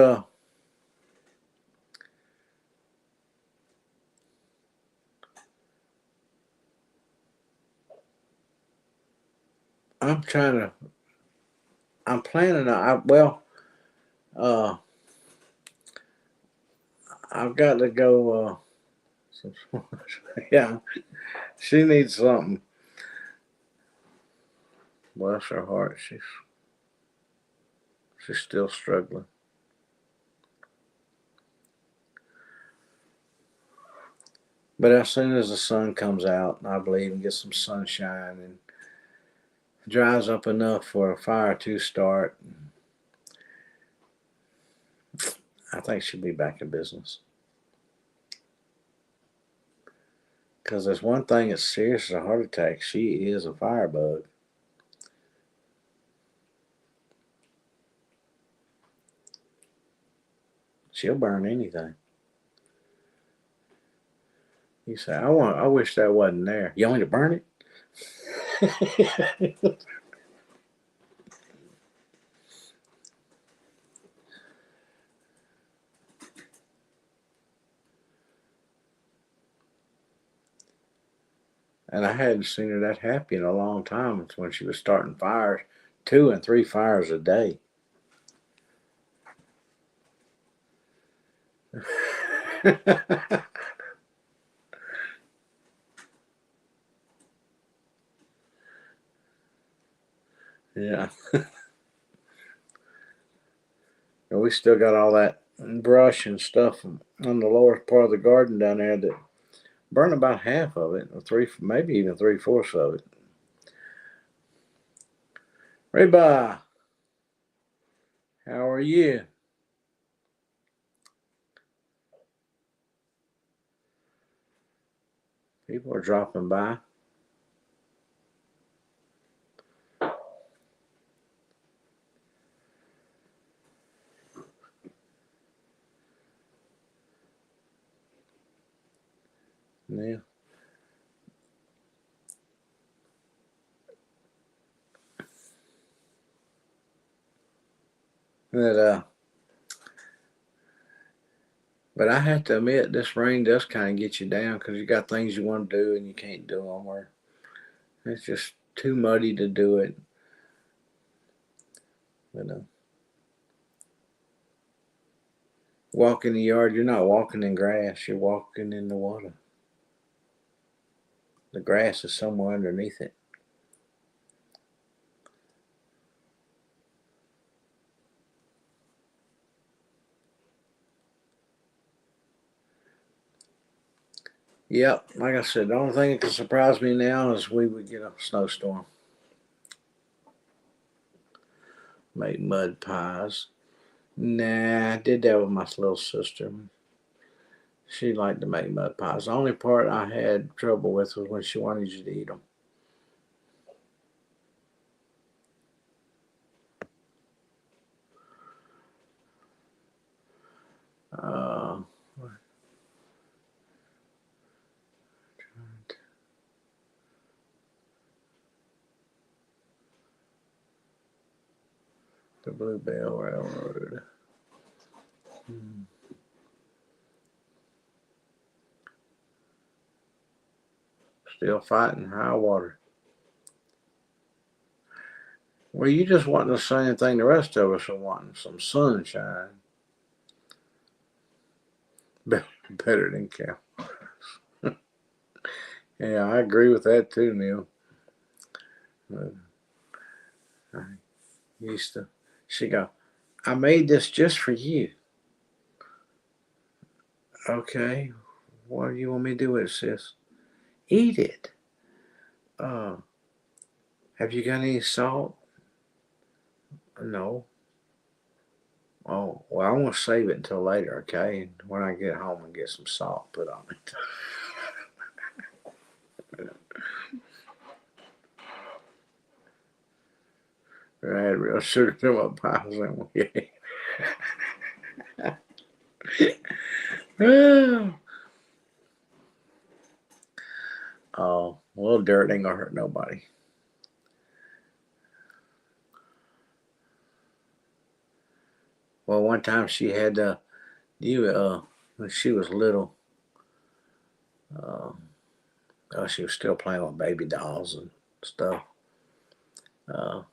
I'm trying to. I'm planning. Uh, I've got to go. Yeah, she needs something. Bless her heart. She's still struggling. But as soon as the sun comes out, I believe, and gets some sunshine and dries up enough for a fire to start, I think she'll be back in business. Because there's one thing that's serious as a heart attack. She is a firebug. She'll burn anything. You say, I wish that wasn't there. You want me to burn it? And I hadn't seen her that happy in a long time. It's when she was starting fires, 2 and 3 fires a day. Yeah. And we still got all that brush and stuff on the lower part of the garden down there that burned about half of it, or maybe even 3/4 of it. Reba, how are you? People are dropping by. Yeah. But but I have to admit, this rain does kind of get you down because you got things you want to do and you can't do them, or it's just too muddy to do it. But walk in the yard, you're not walking in grass, you're walking in the water. The grass is somewhere underneath it. Yep, like I said, the only thing that can surprise me now is we would get a snowstorm. Make mud pies. Nah, I did that with my little sister. She liked to make mud pies. The only part I had trouble with was when she wanted you to eat them. Uh, the Bluebell Railroad. Still fighting high water. Well, you just wanting the same thing the rest of us are wanting, some sunshine. Better than cow. Yeah, I agree with that too, Neil. I used to, she go, I made this just for you. Okay, what do you want me to do with it, sis? Eat it. Uh, have you got any salt? No. Oh, well, I want to save it until later, okay? And when I get home and get some salt put on it. I had real sugar in my pies and we Oh, well, dirt ain't gonna hurt nobody. Well, one time she had when she was little, uh, she was still playing with baby dolls and stuff. Uh,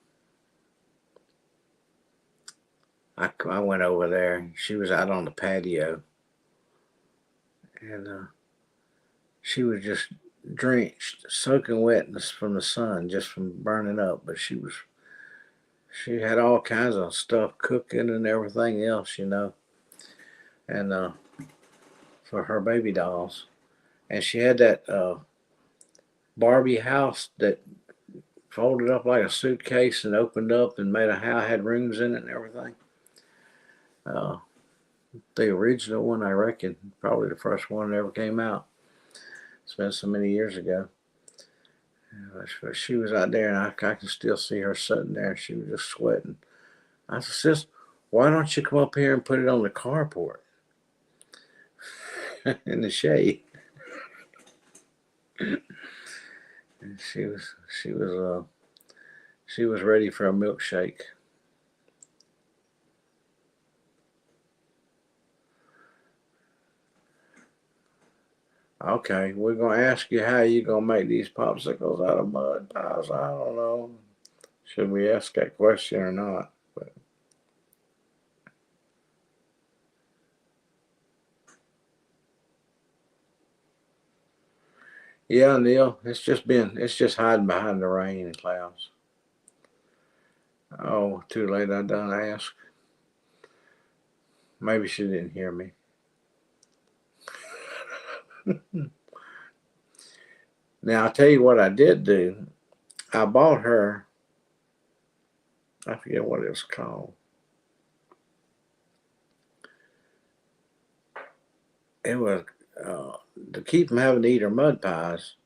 I went over there, and she was out on the patio, and she was just drenched, soaking wet from the sun, just from burning up. But she had all kinds of stuff cooking and everything else, and for her baby dolls. And she had that Barbie house that folded up like a suitcase and opened up and made a house, had rooms in it and everything. Uh, the original one, I reckon, probably the first one that ever came out. It's been so many years ago. She was out there, and I can still see her sitting there. She was just sweating. I said, "Sis, why don't you come up here and put it on the carport in the shade?" And she was ready for a milkshake. Okay, we're gonna ask you how you gonna make these popsicles out of mud pies. I don't know. Should we ask that question or not? But yeah, Neil, it's just hiding behind the rain and clouds. Oh, too late. I done asked. Maybe she didn't hear me. Now I'll tell you what I did do. I bought her. I forget what it was called. It was to keep from having to eat her mud pies.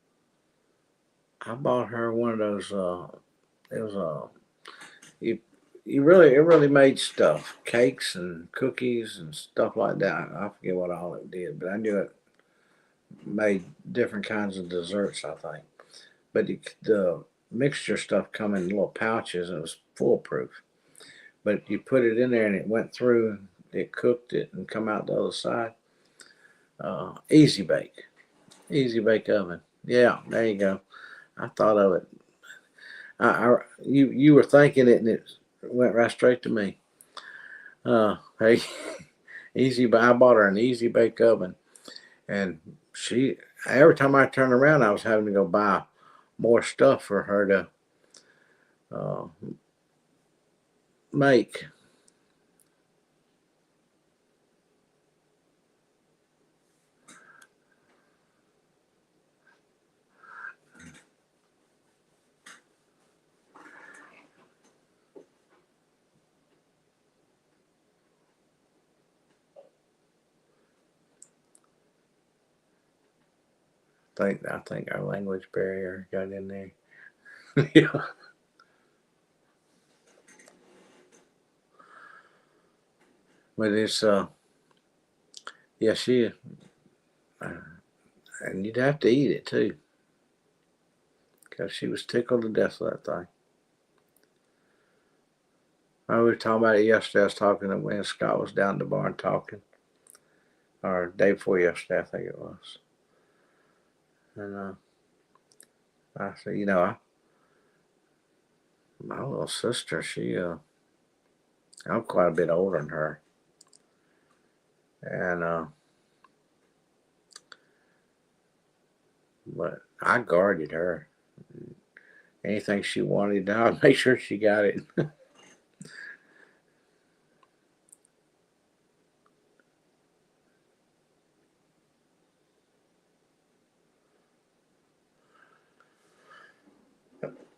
I bought her one of those. It was you it really made stuff, cakes and cookies and stuff like that. I forget what all it did, but I knew it made different kinds of desserts. I think, but the mixture stuff come in little pouches and it was foolproof. But you put it in there and it went through. It cooked it and come out the other side. Easy bake oven. Yeah, there you go. I thought of it. You were thinking it and it went right straight to me. Hey, I bought her an easy bake oven, and she every time I turned around, I was having to go buy more stuff for her to uh, make. I think our language barrier got in there. Yeah, but it's yeah uh, and you'd have to eat it too, because she was tickled to death with that thing. We were talking about it yesterday. I was talking to when Scott was down at the barn talking, or day before yesterday, I think it was. And I said, my little sister, I'm quite a bit older than her, and but I guarded her. Anything she wanted, I'd make sure she got it.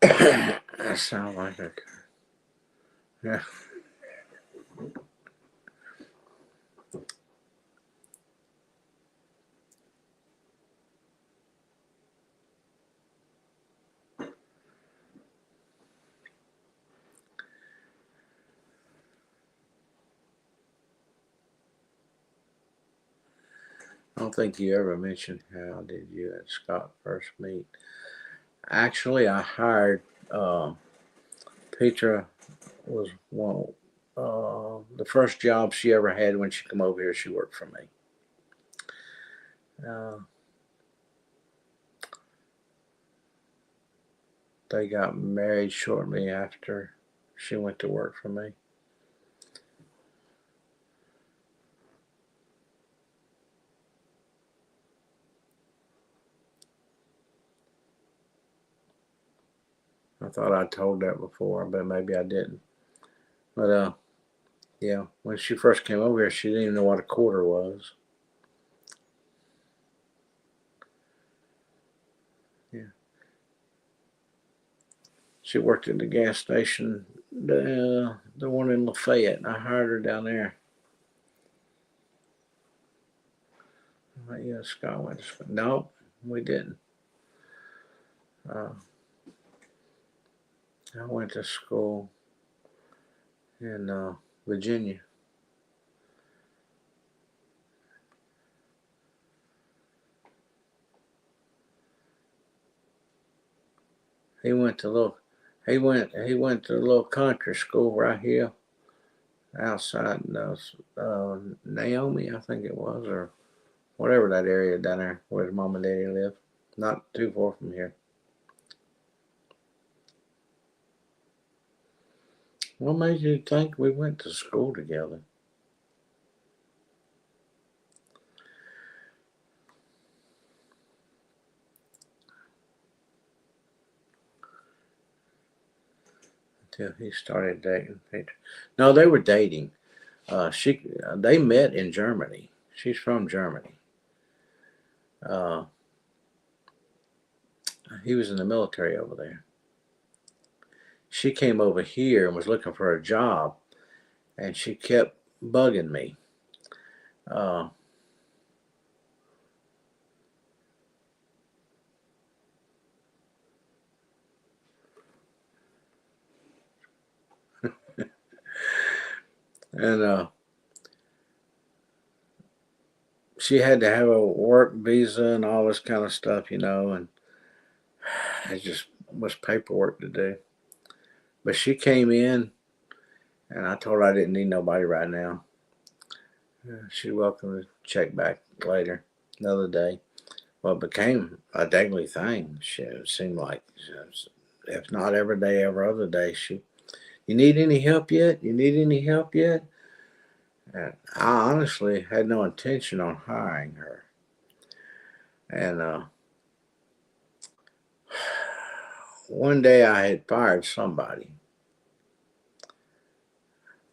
That sounds like a yeah. I don't think you ever mentioned how did you and Scott first meet. Actually, I hired Petra was one the first job she ever had when she come over here. She worked for me. Uh, they got married shortly after she went to work for me. I thought I told that before, but maybe I didn't. But yeah, when she first came over here, she didn't even know what a quarter was. Yeah, she worked at the gas station, the one in Lafayette, and I hired her down there. Yeah, Scott went to school. No, we didn't. Uh, I went to school in Virginia. He went to little. He went to a little country school right here outside Naomi, I think it was, or whatever that area down there where his mom and daddy live. Not too far from here. What made you think we went to school together? Until he started dating Peter. No, they were dating. They met in Germany. She's from Germany. Uh, he was in the military over there. She came over here and was looking for a job, and she kept bugging me. Uh, and she had to have a work visa and all this kind of stuff, and it just was paperwork to do. But she came in, and I told her I didn't need nobody right now. She's welcome to check back later, another day. Well, it became a daily thing. It seemed like, if not every day, every other day, you need any help yet? You need any help yet? And I honestly had no intention on hiring her. And one day I had fired somebody.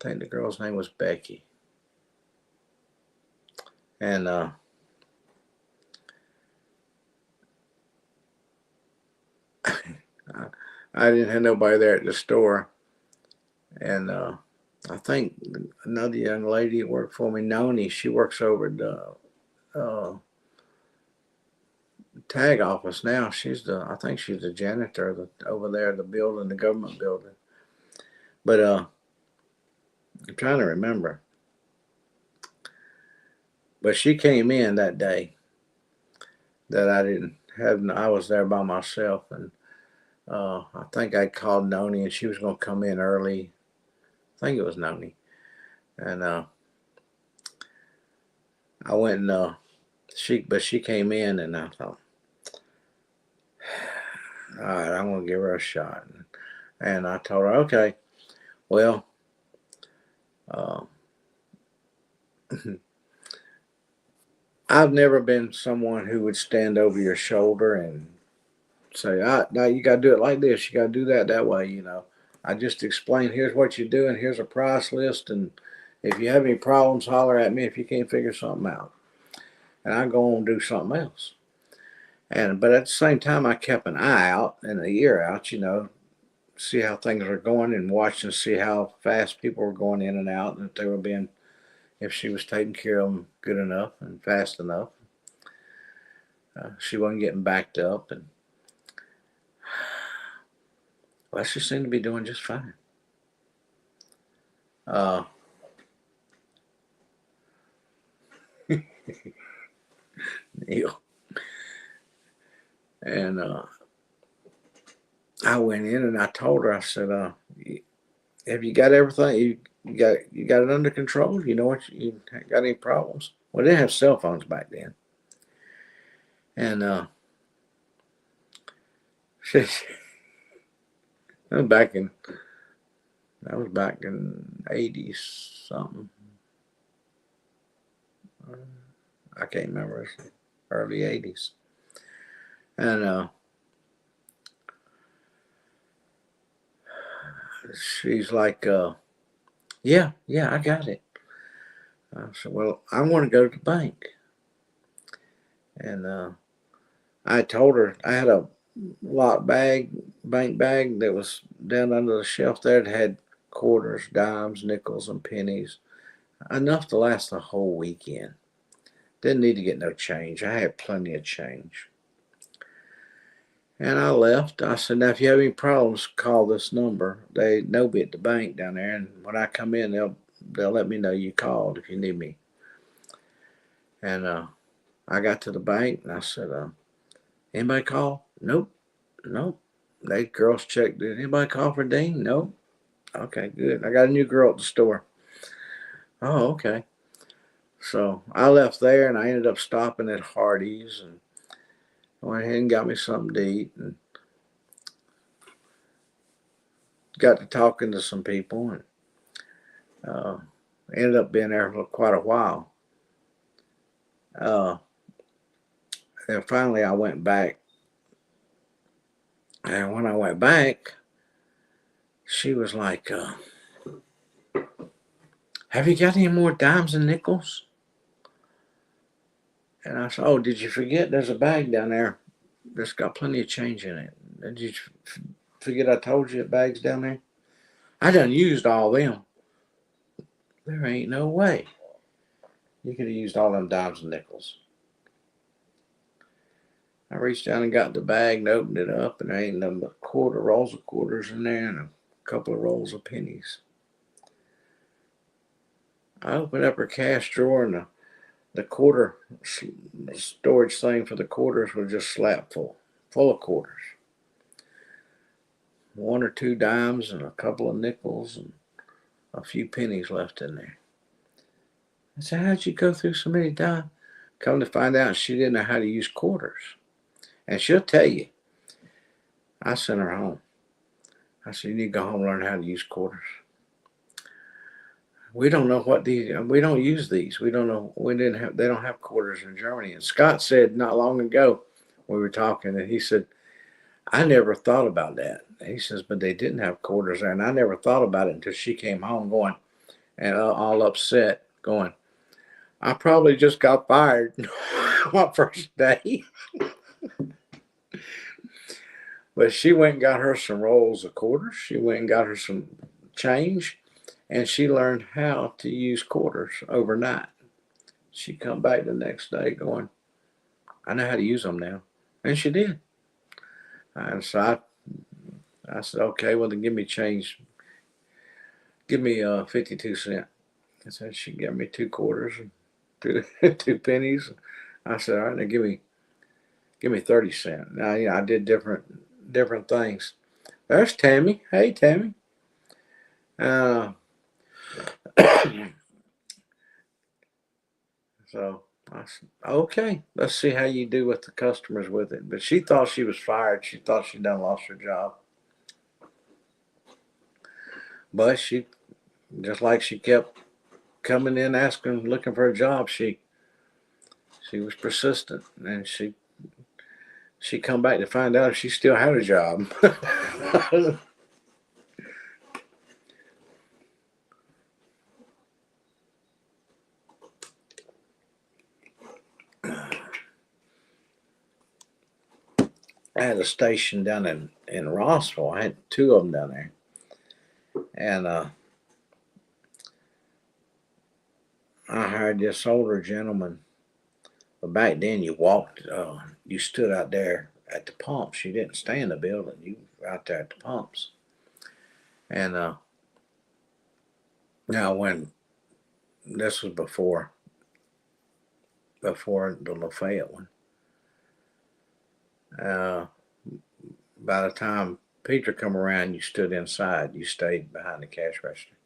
I think the girl's name was Becky. And I didn't have nobody there at the store. And I think another young lady that worked for me, Noni, she works over at the tag office now. I think she's the janitor over there at the building, the government building. But I'm trying to remember. But she came in that day that I didn't have. I was there by myself, and I think I called Noni, and she was going to come in early. I think it was Noni, and I went and she came in, and I thought, all right, I'm going to give her a shot, and I told her, okay, well, uh, I've never been someone who would stand over your shoulder and say, now you got to do it like this. You got to do that way. I just explain, here's what you're doing. Here's a price list. And if you have any problems, holler at me if you can't figure something out. And I go on and do something else. But at the same time, I kept an eye out and an ear out, see how things are going and watch and see how fast people were going in and out and if she was taking care of them good enough and fast enough. She wasn't getting backed up, and well, she seemed to be doing just fine. Neil. And I went in and I told her, I said, have you got everything? You got it under control? You know what? You got any problems? Well, they didn't have cell phones back then. And she That was back in '80s something. I can't remember. It's early '80s. And she's like, yeah, I got it. I said, well, I want to go to the bank. And I told her I had a bank bag that was down under the shelf there that had quarters, dimes, nickels, and pennies, enough to last the whole weekend. Didn't need to get no change. I had plenty of change. And I left. I said, now if you have any problems, call this number. They know me at the bank down there, and when I come in, they'll let me know you called if you need me. And I got to the bank and I said, anybody call? Nope, nope. They girls checked. Did anybody call for Dean? Nope. Okay, good. I got a new girl at the store. Oh, okay. So I left there and I ended up stopping at Hardee's and went ahead and got me something to eat and got to talking to some people and ended up being there for quite a while. Uh, and finally I went back. And when I went back, she was like, have you got any more dimes and nickels? And I said, oh, did you forget there's a bag down there that's got plenty of change in it? Did you forget I told you that bag's down there? I done used all them. There ain't no way. You could have used all them dimes and nickels. I reached down and got the bag and opened it up, and there ain't nothing but rolls of quarters in there and a couple of rolls of pennies. I opened up her cash drawer, and the quarter storage thing for the quarters was just slap full of quarters. One or two dimes and a couple of nickels and a few pennies left in there. I said, how'd you go through so many dimes? Come to find out, she didn't know how to use quarters. And she'll tell you. I sent her home. I said, you need to go home and learn how to use quarters. We don't know what we don't use these. We don't know, they don't have quarters in Germany. And Scott said not long ago, we were talking, and he said, I never thought about that. He says, but they didn't have quarters there. And I never thought about it until she came home going, and all upset, going, I probably just got fired my first day. But she went and got her some rolls of quarters. She went and got her some change, and she learned how to use quarters overnight. She come back the next day going, I know how to use them now. And she did. And so I said, okay, well, then give me change. Give me 52 cents. I said, she gave me two quarters and two pennies. I said, all right, now give me 30 cents. Now, I did different things. There's Tammy. Hey, Tammy. Uh, so I said, okay, let's see how you do with the customers with it. But she thought she was fired. She thought she done lost her job. But she, just like she kept coming in asking, looking for a job, she was persistent, and she come back to find out she still had a job. I had a station down in Rossville. I had two of them down there, and I hired this older gentleman. But back then, you walked, you stood out there at the pumps. You didn't stay in the building. You were out there at the pumps. And now, when this was before the Lafayette one, uh, by the time Peter come around, you stood inside. You stayed behind the cash register.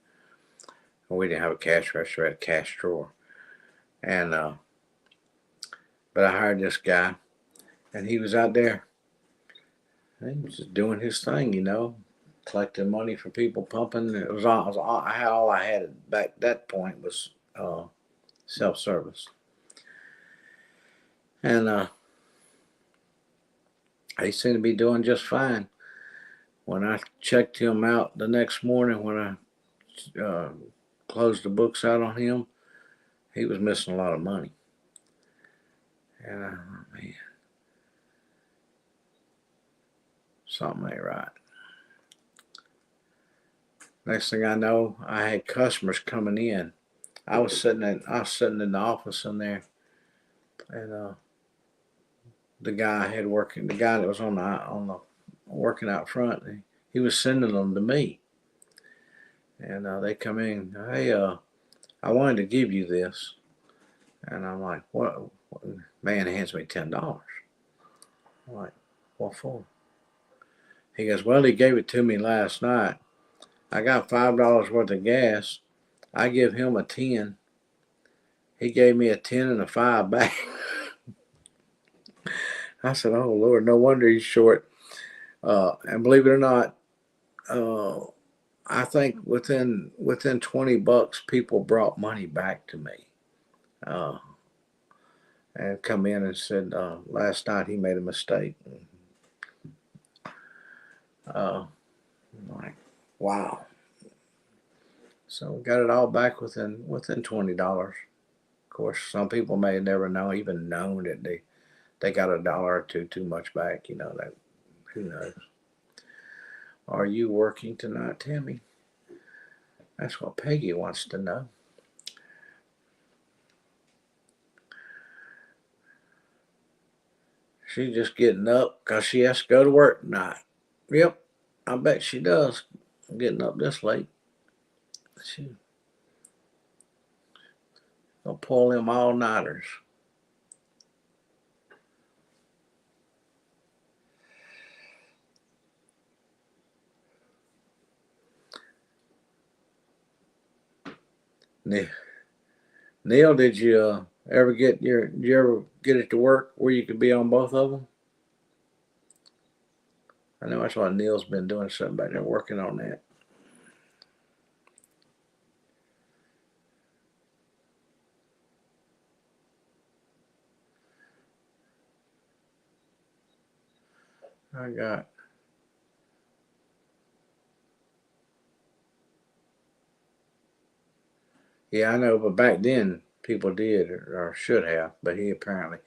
We didn't have a cash register; we had a cash drawer. And but I hired this guy, and he was out there. He was just doing his thing, collecting money for people pumping. All I had back that point was self-service, and he seemed to be doing just fine. When I checked him out the next morning, when I closed the books out on him, he was missing a lot of money. And man, something ain't right. Next thing I know, I had customers coming in. I was sitting in the office in there, and the guy the guy that was on the working out front, he was sending them to me. And they come in, hey, I wanted to give you this. And I'm like, what? Man hands me $10. I'm like, what for? He goes, well, he gave it to me last night. I got $5 worth of gas. I give him a 10. He gave me a 10 and a 5 back. I said, oh, Lord, no wonder he's short. And believe it or not, I think within $20, people brought money back to me. And come in and said last night he made a mistake. Like, wow. So we got it all back within $20. Of course, some people may have never even known that they got $1 or two too much back. That who knows. Are you working tonight, Tammy? That's what Peggy wants to know. She's just getting up because she has to go to work tonight. Yep, I bet she does. Getting up this late. She'll pull them all-nighters. Neil, did you ever get it to work where you could be on both of them? I know that's why Neil's been doing something back there, working on that. I got. Yeah, I know, but back then people did or should have, but he apparently.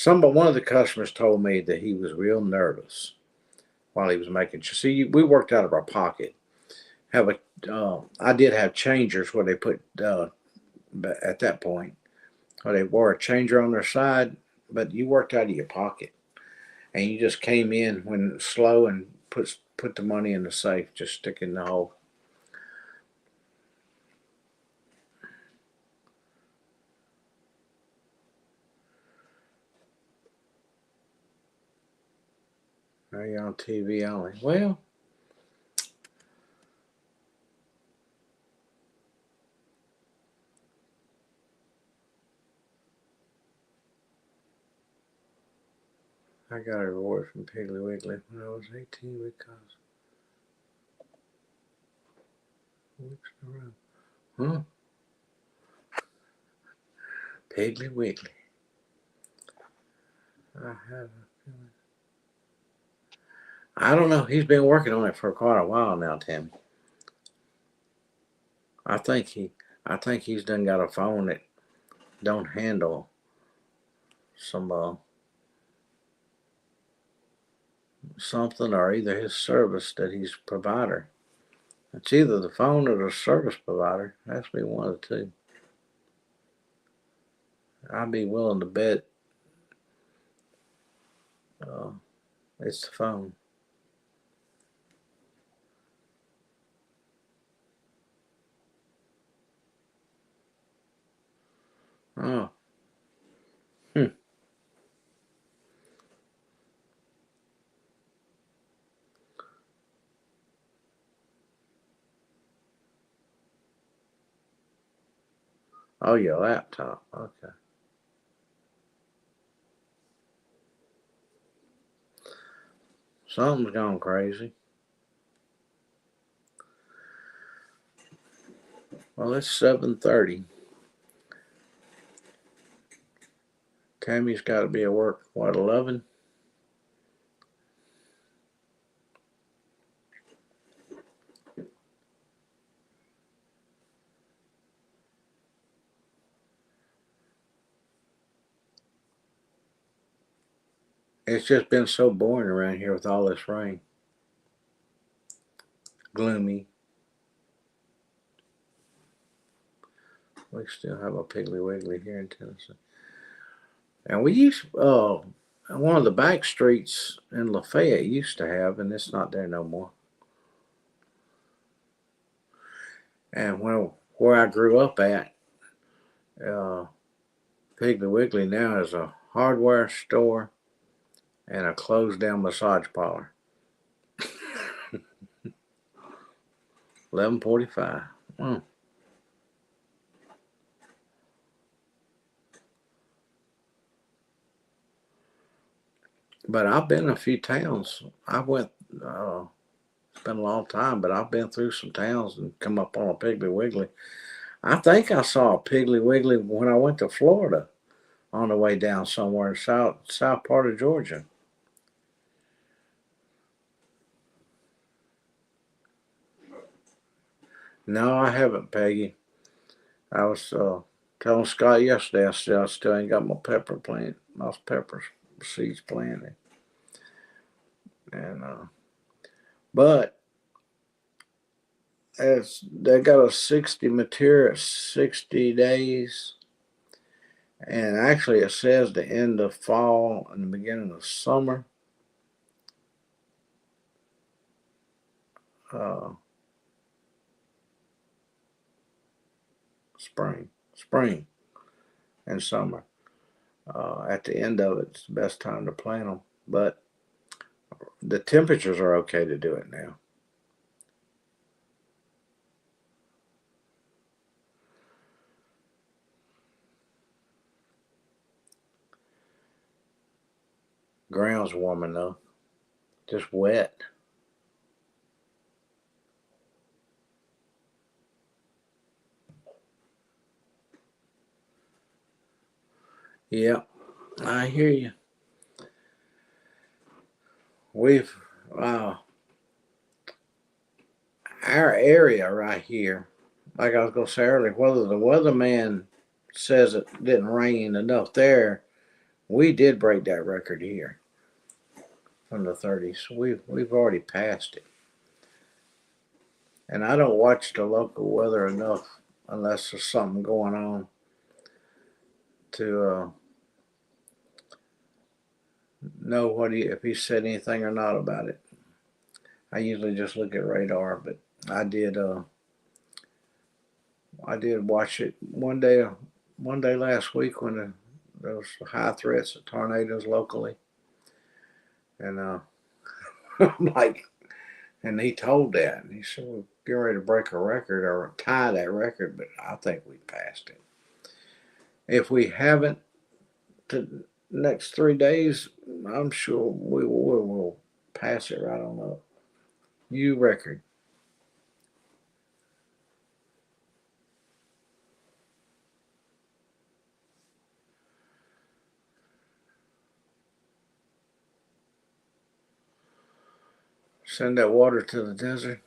One of the customers told me that he was real nervous while he was making. See, we worked out of our pocket. I did have changers where they put at that point where they wore a changer on their side, but you worked out of your pocket, and you just came in when it was slow and put the money in the safe, just stick it in the hole. Now you're on TV only. Well, I got a reward from Piggly Wiggly when I was 18 because weeks in a row. Huh? Piggly Wiggly. I have a feeling. I don't know. He's been working on it for quite a while now, Tammy. I think he's done got a phone that don't handle some something, or either his service that he's provider. It's either the phone or the service provider. It has to be one of the two. I'd be willing to bet uh, it's the phone. Oh. Hmm. Oh, your laptop. Okay. Something's gone crazy. Well, it's 7:30. Tammy's got to be at work, what, 11? It's just been so boring around here with all this rain. Gloomy. We still have a Piggly Wiggly here in Tennessee. And we used, one of the back streets in Lafayette used to have, and it's not there no more. And where I grew up at, Piggly Wiggly now is a hardware store and a closed down massage parlor. 11:45. But I've been in a few towns. I went. It's been a long time, but I've been through some towns and come up on a Piggly Wiggly. I think I saw a Piggly Wiggly when I went to Florida on the way down somewhere in south part of Georgia. No, I haven't, Peggy. I was telling Scott yesterday. I still ain't got my pepper plant, my pepper seeds planted, and but as they got a 60 material 60 days, and actually it says the end of fall and the beginning of summer. Uh, spring and summer. At the end of it, it's the best time to plant them. But the temperatures are okay to do it now. Ground's warm enough, just wet. Yep, I hear you. We've our area right here, like I was gonna say earlier, whether the weatherman says it didn't rain enough there, we did break that record here from the 30s. We've already passed it, and I don't watch the local weather enough unless there's something going on to know if he said anything or not about it. I usually just look at radar, but I did. I did watch it one day. One day last week when there was high threats of tornadoes locally, and I'm like, and he told that, and he said we're getting ready to break a record or tie that record, but I think we passed it. If we haven't, the next 3 days, I'm sure we will pass it right on up. New record. Send that water to the desert.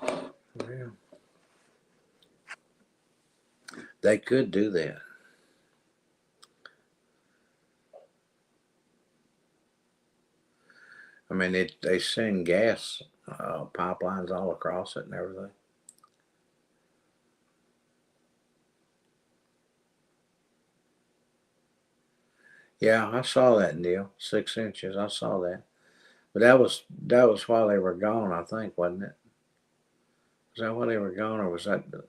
Yeah. They could do that. I mean, they send gas pipelines all across it and everything. Yeah, I saw that deal. 6 inches. I saw that. But that was while they were gone, I think, wasn't it? Was that while they were gone, or was that the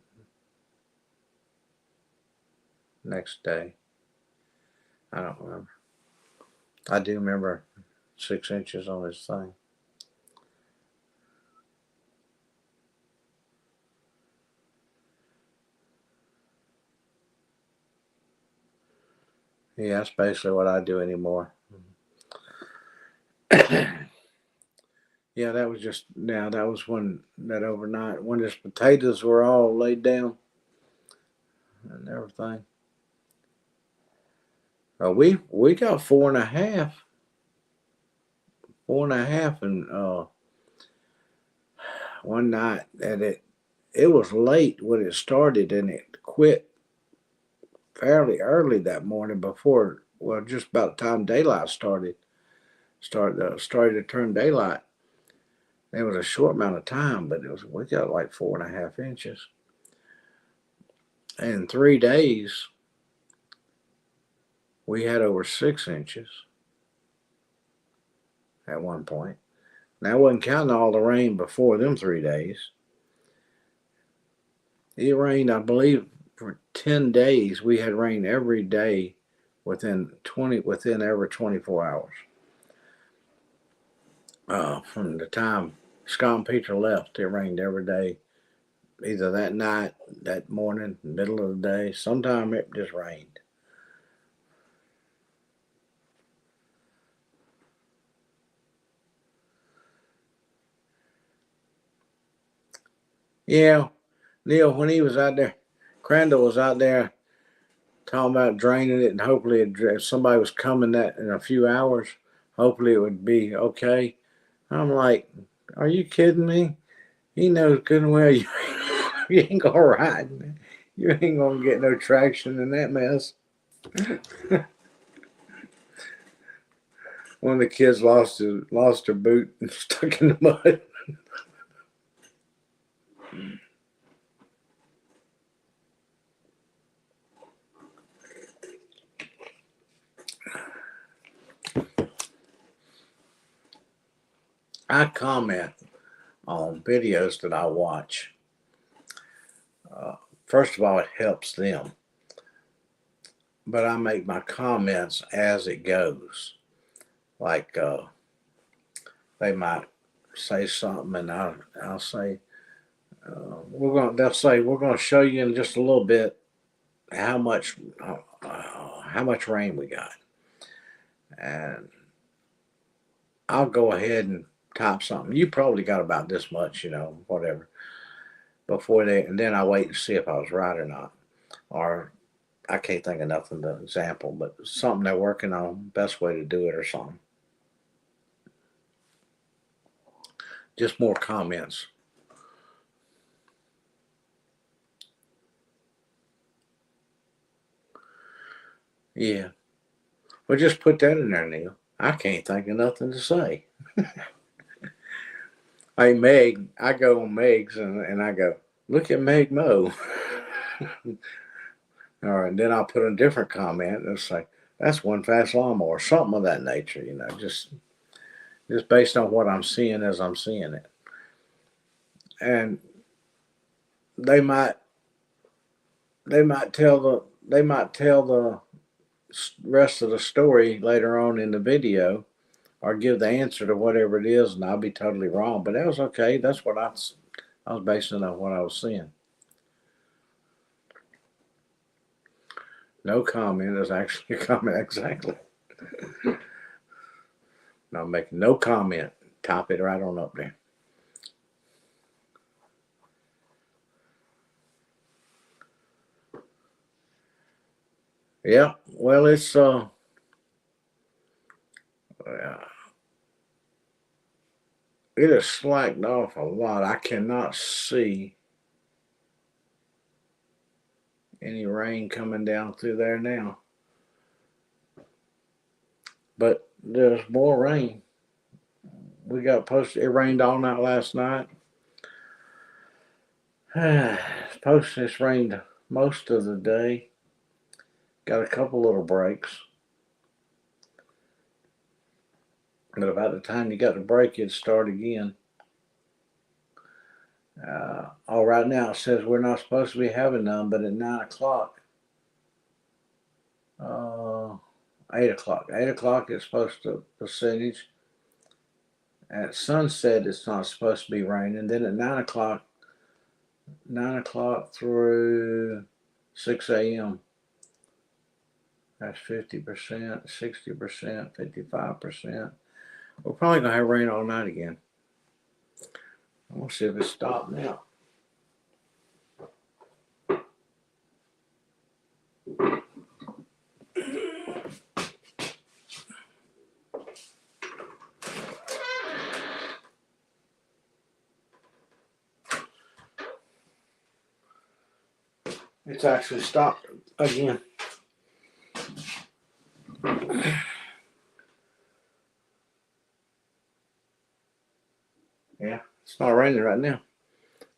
next day? I don't remember. I do remember 6 inches on this thing. Yeah, that's basically what I do anymore. Yeah, that was just now. That was when that overnight when his potatoes were all laid down and everything. We got 4.5, 4.5, and one night, and it was late when it started, and it quit fairly early that morning before, well, just about the time daylight started to turn daylight. It was a short amount of time, but we got like 4.5 inches. And in 3 days, we had over 6 inches at one point. Now, I wasn't counting all the rain before them 3 days. It rained, I believe, for 10 days. We had rain every day within every 24 hours. From the time Scott and Peter left, it rained every day, either that night, that morning, middle of the day. Sometime it just rained. Yeah, Neil, when he was out there, Crandall was out there talking about draining it, and hopefully, if somebody was coming that in a few hours, hopefully it would be okay. I'm like, are you kidding me? He knows good and well you, you ain't gonna ride. You ain't gonna get no traction in that mess. One of the kids lost her boot and stuck in the mud. I comment on videos that I watch. Uh, First of all, it helps them, but I make my comments as it goes. Like they might say something, and I'll say they'll say we're gonna show you in just a little bit how much how much rain we got, and I'll go ahead and type something. You probably got about this much, whatever. And then I wait and see if I was right or not, or I can't think of nothing to example, but something they're working on, best way to do it or something. Just more comments. Yeah. Well, just put that in there, Neil. I can't think of nothing to say. Hey, Meg, I go on Meg's and I go, look at Meg Mo. All right, and then I'll put a different comment and say, that's one fast lawnmower, something of that nature, just based on what I'm seeing as I'm seeing it. And they might they might tell the rest of the story later on in the video, or give the answer to whatever it is, and I'll be totally wrong. But that was okay. That's what I was basing on what I was seeing. No comment is actually a comment exactly. No, I'm making no comment. Type it right on up there. Yeah. Well, it has slacked off a lot. I cannot see any rain coming down through there now. But there's more rain. We got posted. It rained all night last night. Posted. It's rained most of the day. Got a couple little breaks. But about the time you got the break, it'd start again. Right now it says we're not supposed to be having none, but at 9 o'clock, uh, 8 o'clock, 8 o'clock it's supposed to percentage. At sunset, it's not supposed to be raining. Then at 9 o'clock, 9 o'clock through 6 a.m., that's 50%, 60%, 55%. We're probably gonna have rain all night again. I'm gonna see if it's stopped now. It's actually stopped again. Yeah, it's not raining right now.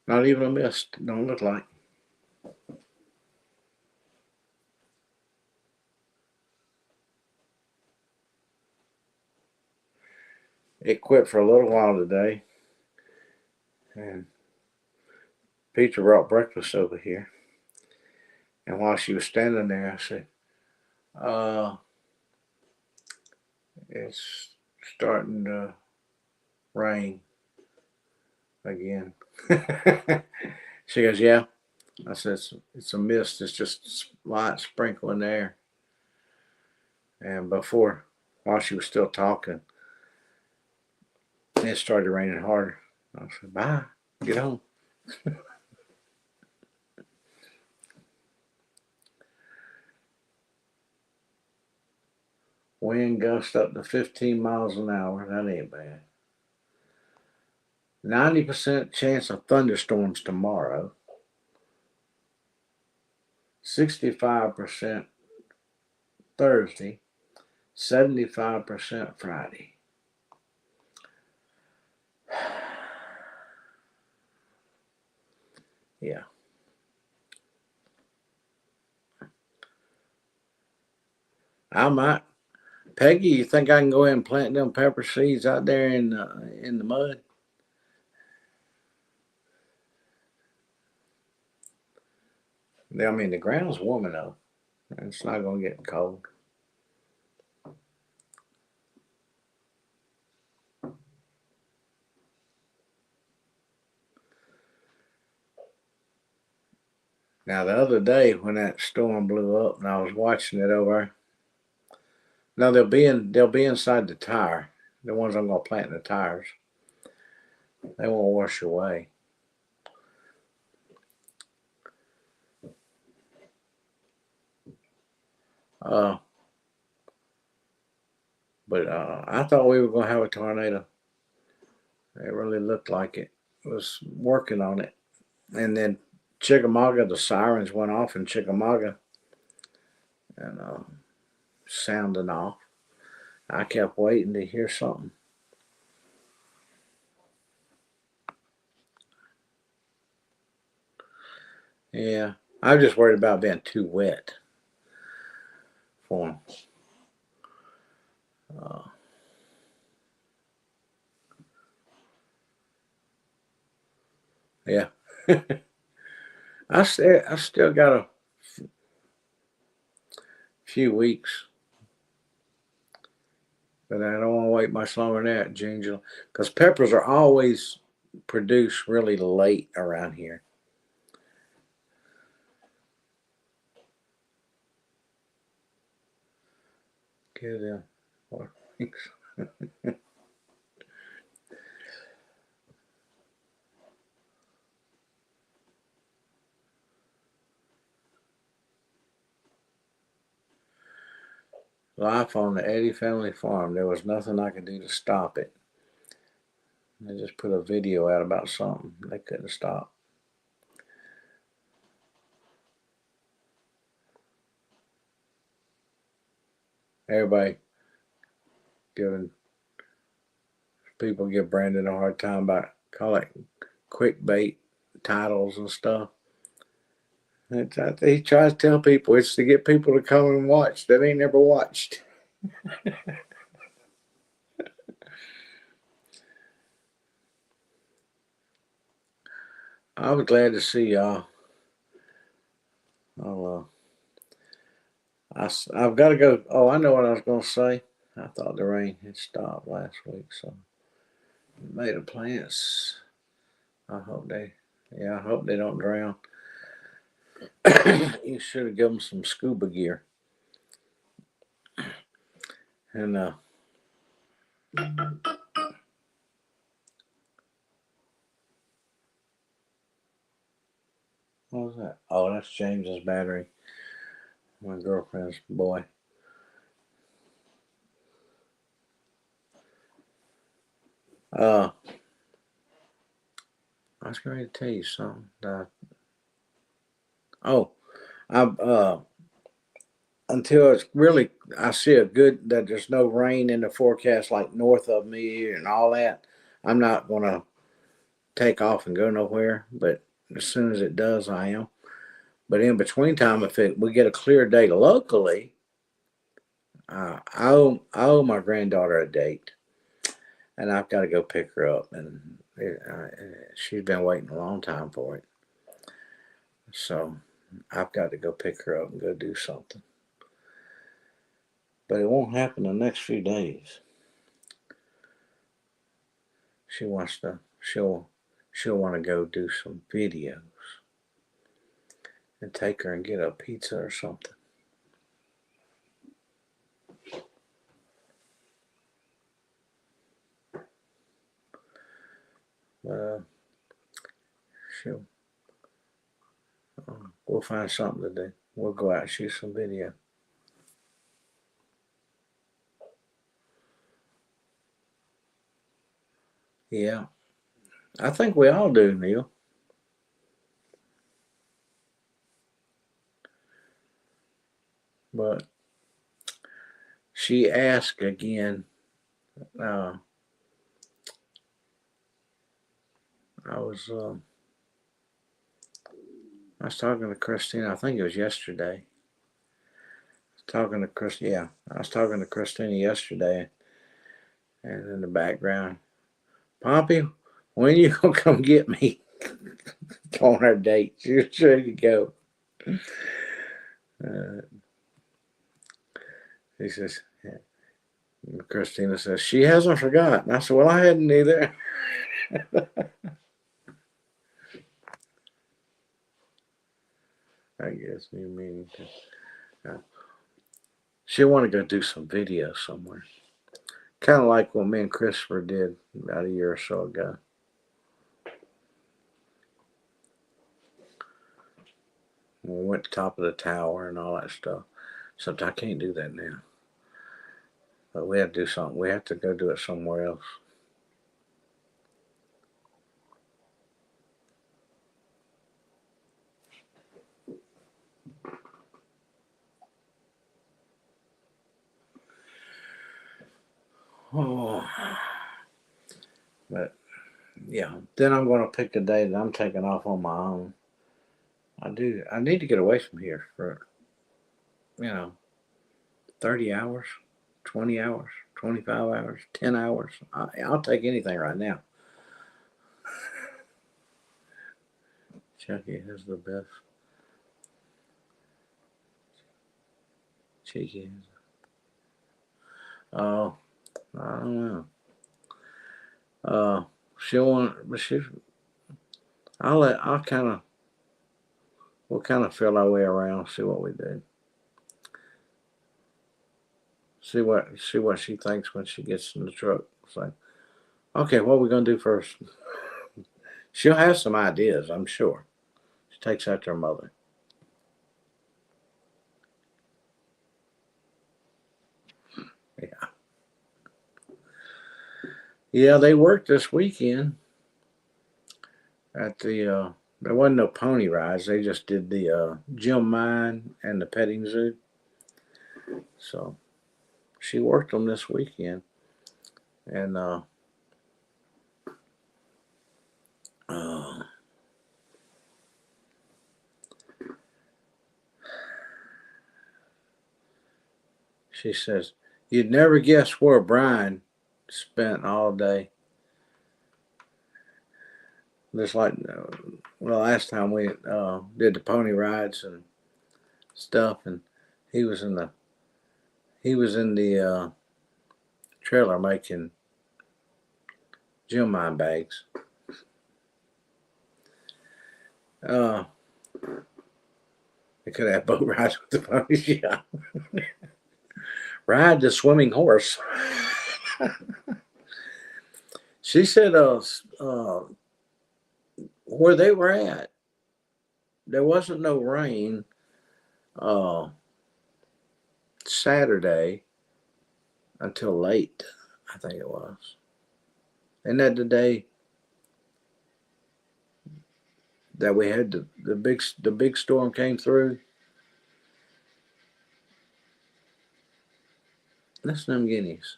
Not even a mist. Don't look like. It quit for a little while today, and Peter brought breakfast over here. And while she was standing there, I said, it's starting to rain again." She goes, "Yeah." I said, it's a mist. It's just light sprinkle in the air." And while she was still talking, it started raining harder. I said, "Bye, get home." Wind gust up to 15 miles an hour. That ain't bad. 90% chance of thunderstorms tomorrow. 65% Thursday. 75% Friday. Yeah. I might. Peggy, you think I can go ahead and plant them pepper seeds out there in the mud? I mean, the ground's warm enough. It's not going to get cold. Now, the other day when that storm blew up and I was watching it over, now they'll be inside the tire. The ones I'm going to plant in the tires. They won't wash away. Uh, but I thought we were going to have a tornado. It really looked like it was working on it. And then Chickamauga, the sirens went off in Chickamauga and sounding off. I kept waiting to hear something. Yeah, I was just worried about being too wet for them. Yeah, I still got a few weeks, but I don't want to wait much longer than that, Ginger, because peppers are always produced really late around here. Give them 4 weeks. Life on the Eddy family farm. There was nothing I could do to stop it. They just put a video out about something they couldn't stop. Everybody giving people give Brandon a hard time about call it quick bait titles and stuff. He tries to tell people it's to get people to come and watch that ain't never watched. I was glad to see y'all. I've got to go. Oh, I know what I was going to say. I thought the rain had stopped last week, so made a plants. I hope I hope they don't drown. You should have given them some scuba gear. And What was that? Oh, that's James's battery. My girlfriend's boy. I was going to tell you something. Oh, I until it's really I see a good that there's no rain in the forecast like north of me and all that. I'm not gonna take off and go nowhere. But as soon as it does, I am. But in between time, if we get a clear day locally, I owe my granddaughter a date, and I've got to go pick her up, and she's been waiting a long time for it. So I've got to go pick her up and go do something. But it won't happen the next few days. She wants to. She'll want to go do some videos and take her and get a pizza or something. She'll. We'll find something to do. We'll go out and shoot some video. Yeah, I think we all do, Neil. But she asked again. Uh, I was I was talking to Christina. I think it was yesterday. Talking to Chris. Yeah, I was talking to Christina yesterday, and in the background, Poppy, when you gonna come get me on our date? She was ready to go. Uh, he says, Christina says, she hasn't forgotten. I said, well, I hadn't either. I guess you mean she'll want to go do some video somewhere. Kind of like what me and Christopher did about a year or so ago. We went to the top of the tower and all that stuff. Except I can't do that now. But we have to do something. We have to go do it somewhere else. Oh, but yeah. Then I'm going to pick a day that I'm taking off on my own. I do. I need to get away from here for 30 hours, 20 hours, 25 hours, 10 hours. I'll take anything right now. Chucky has the best. Cheeky has. Oh, I don't know. She'll want, but she. I'll kind of. We'll kind of feel our way around, see what we do. See what she thinks when she gets in the truck. It's like, okay, what are we gonna do first? She'll have some ideas, I'm sure. She takes after her mother. Yeah. Yeah, they worked this weekend at the there wasn't no pony rides. They just did the gym mine and the petting zoo. So she worked them this weekend. And uh, she says, you'd never guess where Brian spent all day. Just like well, last time we did the pony rides and stuff, and he was in the trailer making gym mine bags. They could have boat rides with the ponies. Yeah, ride the swimming horse. She said, where they were at, there wasn't no rain Saturday until late, I think it was. Isn't that the day that we had the big storm came through? That's them guineas.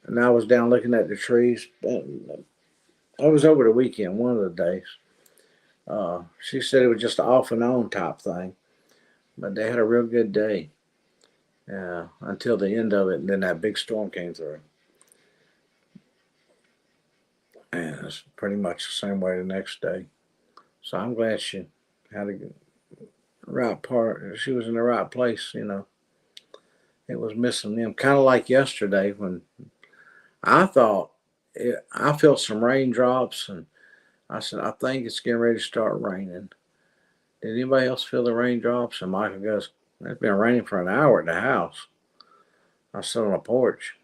And I was down looking at the trees. I was over the weekend, one of the days. She said it was just an off and on type thing, but they had a real good day until the end of it, and then that big storm came through. And it's pretty much the same way the next day. So I'm glad she had a right part. She was in the right place, you know. It was missing them. Kind of like yesterday when I thought I felt some raindrops, and I said, I think it's getting ready to start raining. Did anybody else feel the raindrops? And Michael goes, it's been raining for an hour at the house. I sit on the porch.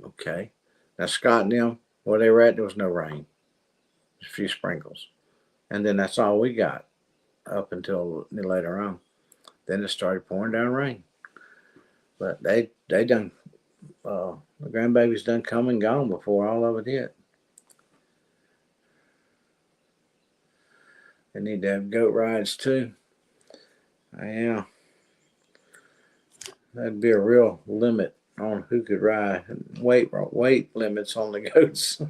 Okay. Now Scott and them, where they were at, there was no rain. Just a few sprinkles. And then that's all we got up until later on. Then it started pouring down rain. But they done the grandbabies done come and gone before all of it hit. They need to have goat rides too. Yeah, that'd be a real limit on who could ride. Weight limits on the goats.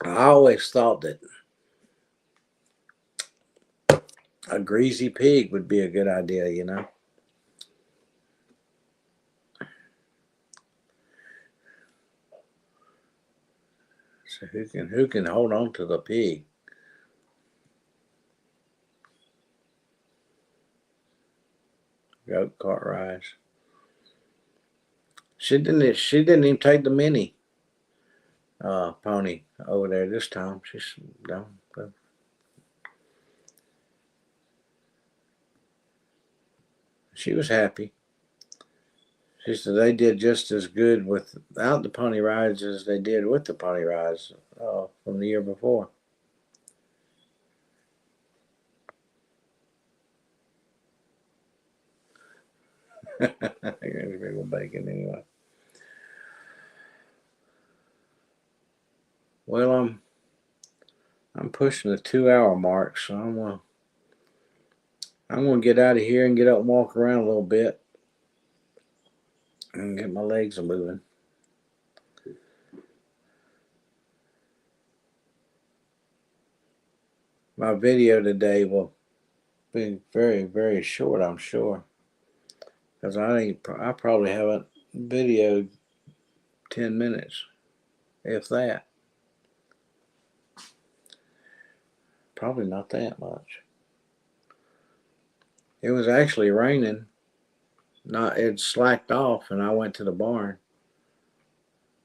I always thought that a greasy pig would be a good idea, you know. So who can hold on to the pig? Goat cart rides. She didn't even take the mini pony over there this time. She's done. She was happy. She said they did just as good without the pony rides as they did with the pony rides from the year before. There's a big old bacon anyway. Well, I'm pushing the 2 hour mark, so I'm gonna get out of here and get up and walk around a little bit and get my legs moving. My video today will be very, very short, I'm sure, because I probably haven't videoed 10 minutes, if that. Probably not that much. It was actually raining. It slacked off, and I went to the barn.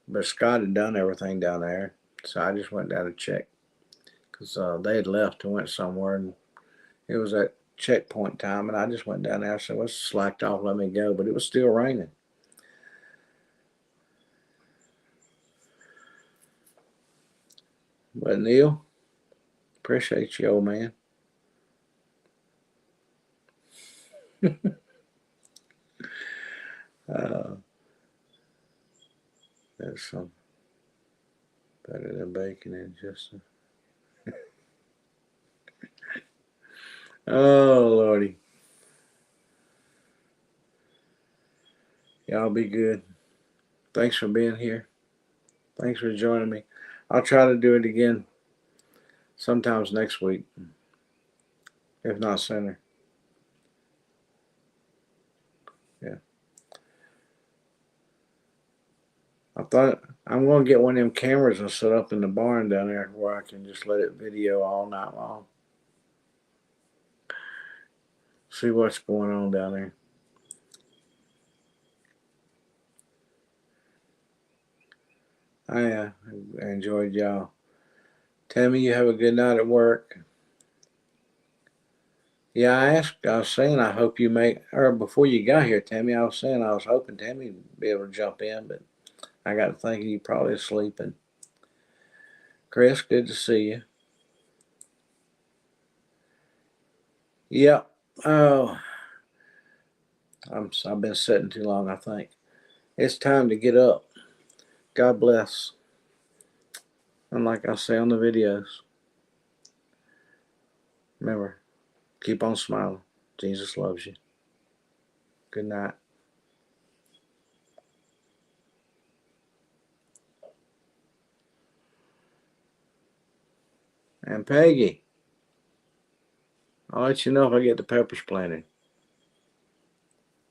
But Scott had done everything down there, so I just went down to check because they had left and went somewhere, and it was at checkpoint time, and I just went down there. I said, "Well, it's slacked off. Let me go." But it was still raining. But Neil, appreciate you, old man. uh, that's some better than bacon and just. Oh Lordy, y'all be good. Thanks for being here. Thanks for joining me. I'll try to do it again sometimes next week, if not sooner. Yeah. I thought I'm going to get one of them cameras and set up in the barn down there where I can just let it video all night long. See what's going on down there. I enjoyed y'all. Tammy, you have a good night at work. Yeah, I was saying, I hope you or before you got here, Tammy, I was saying I was hoping Tammy would be able to jump in, but I got to thinking you probably sleeping. Chris, good to see you. Yep. Oh, I've been sitting too long, I think. It's time to get up. God bless. And like I say on the videos, remember, keep on smiling. Jesus loves you. Good night. And Peggy, I'll let you know if I get the peppers planted.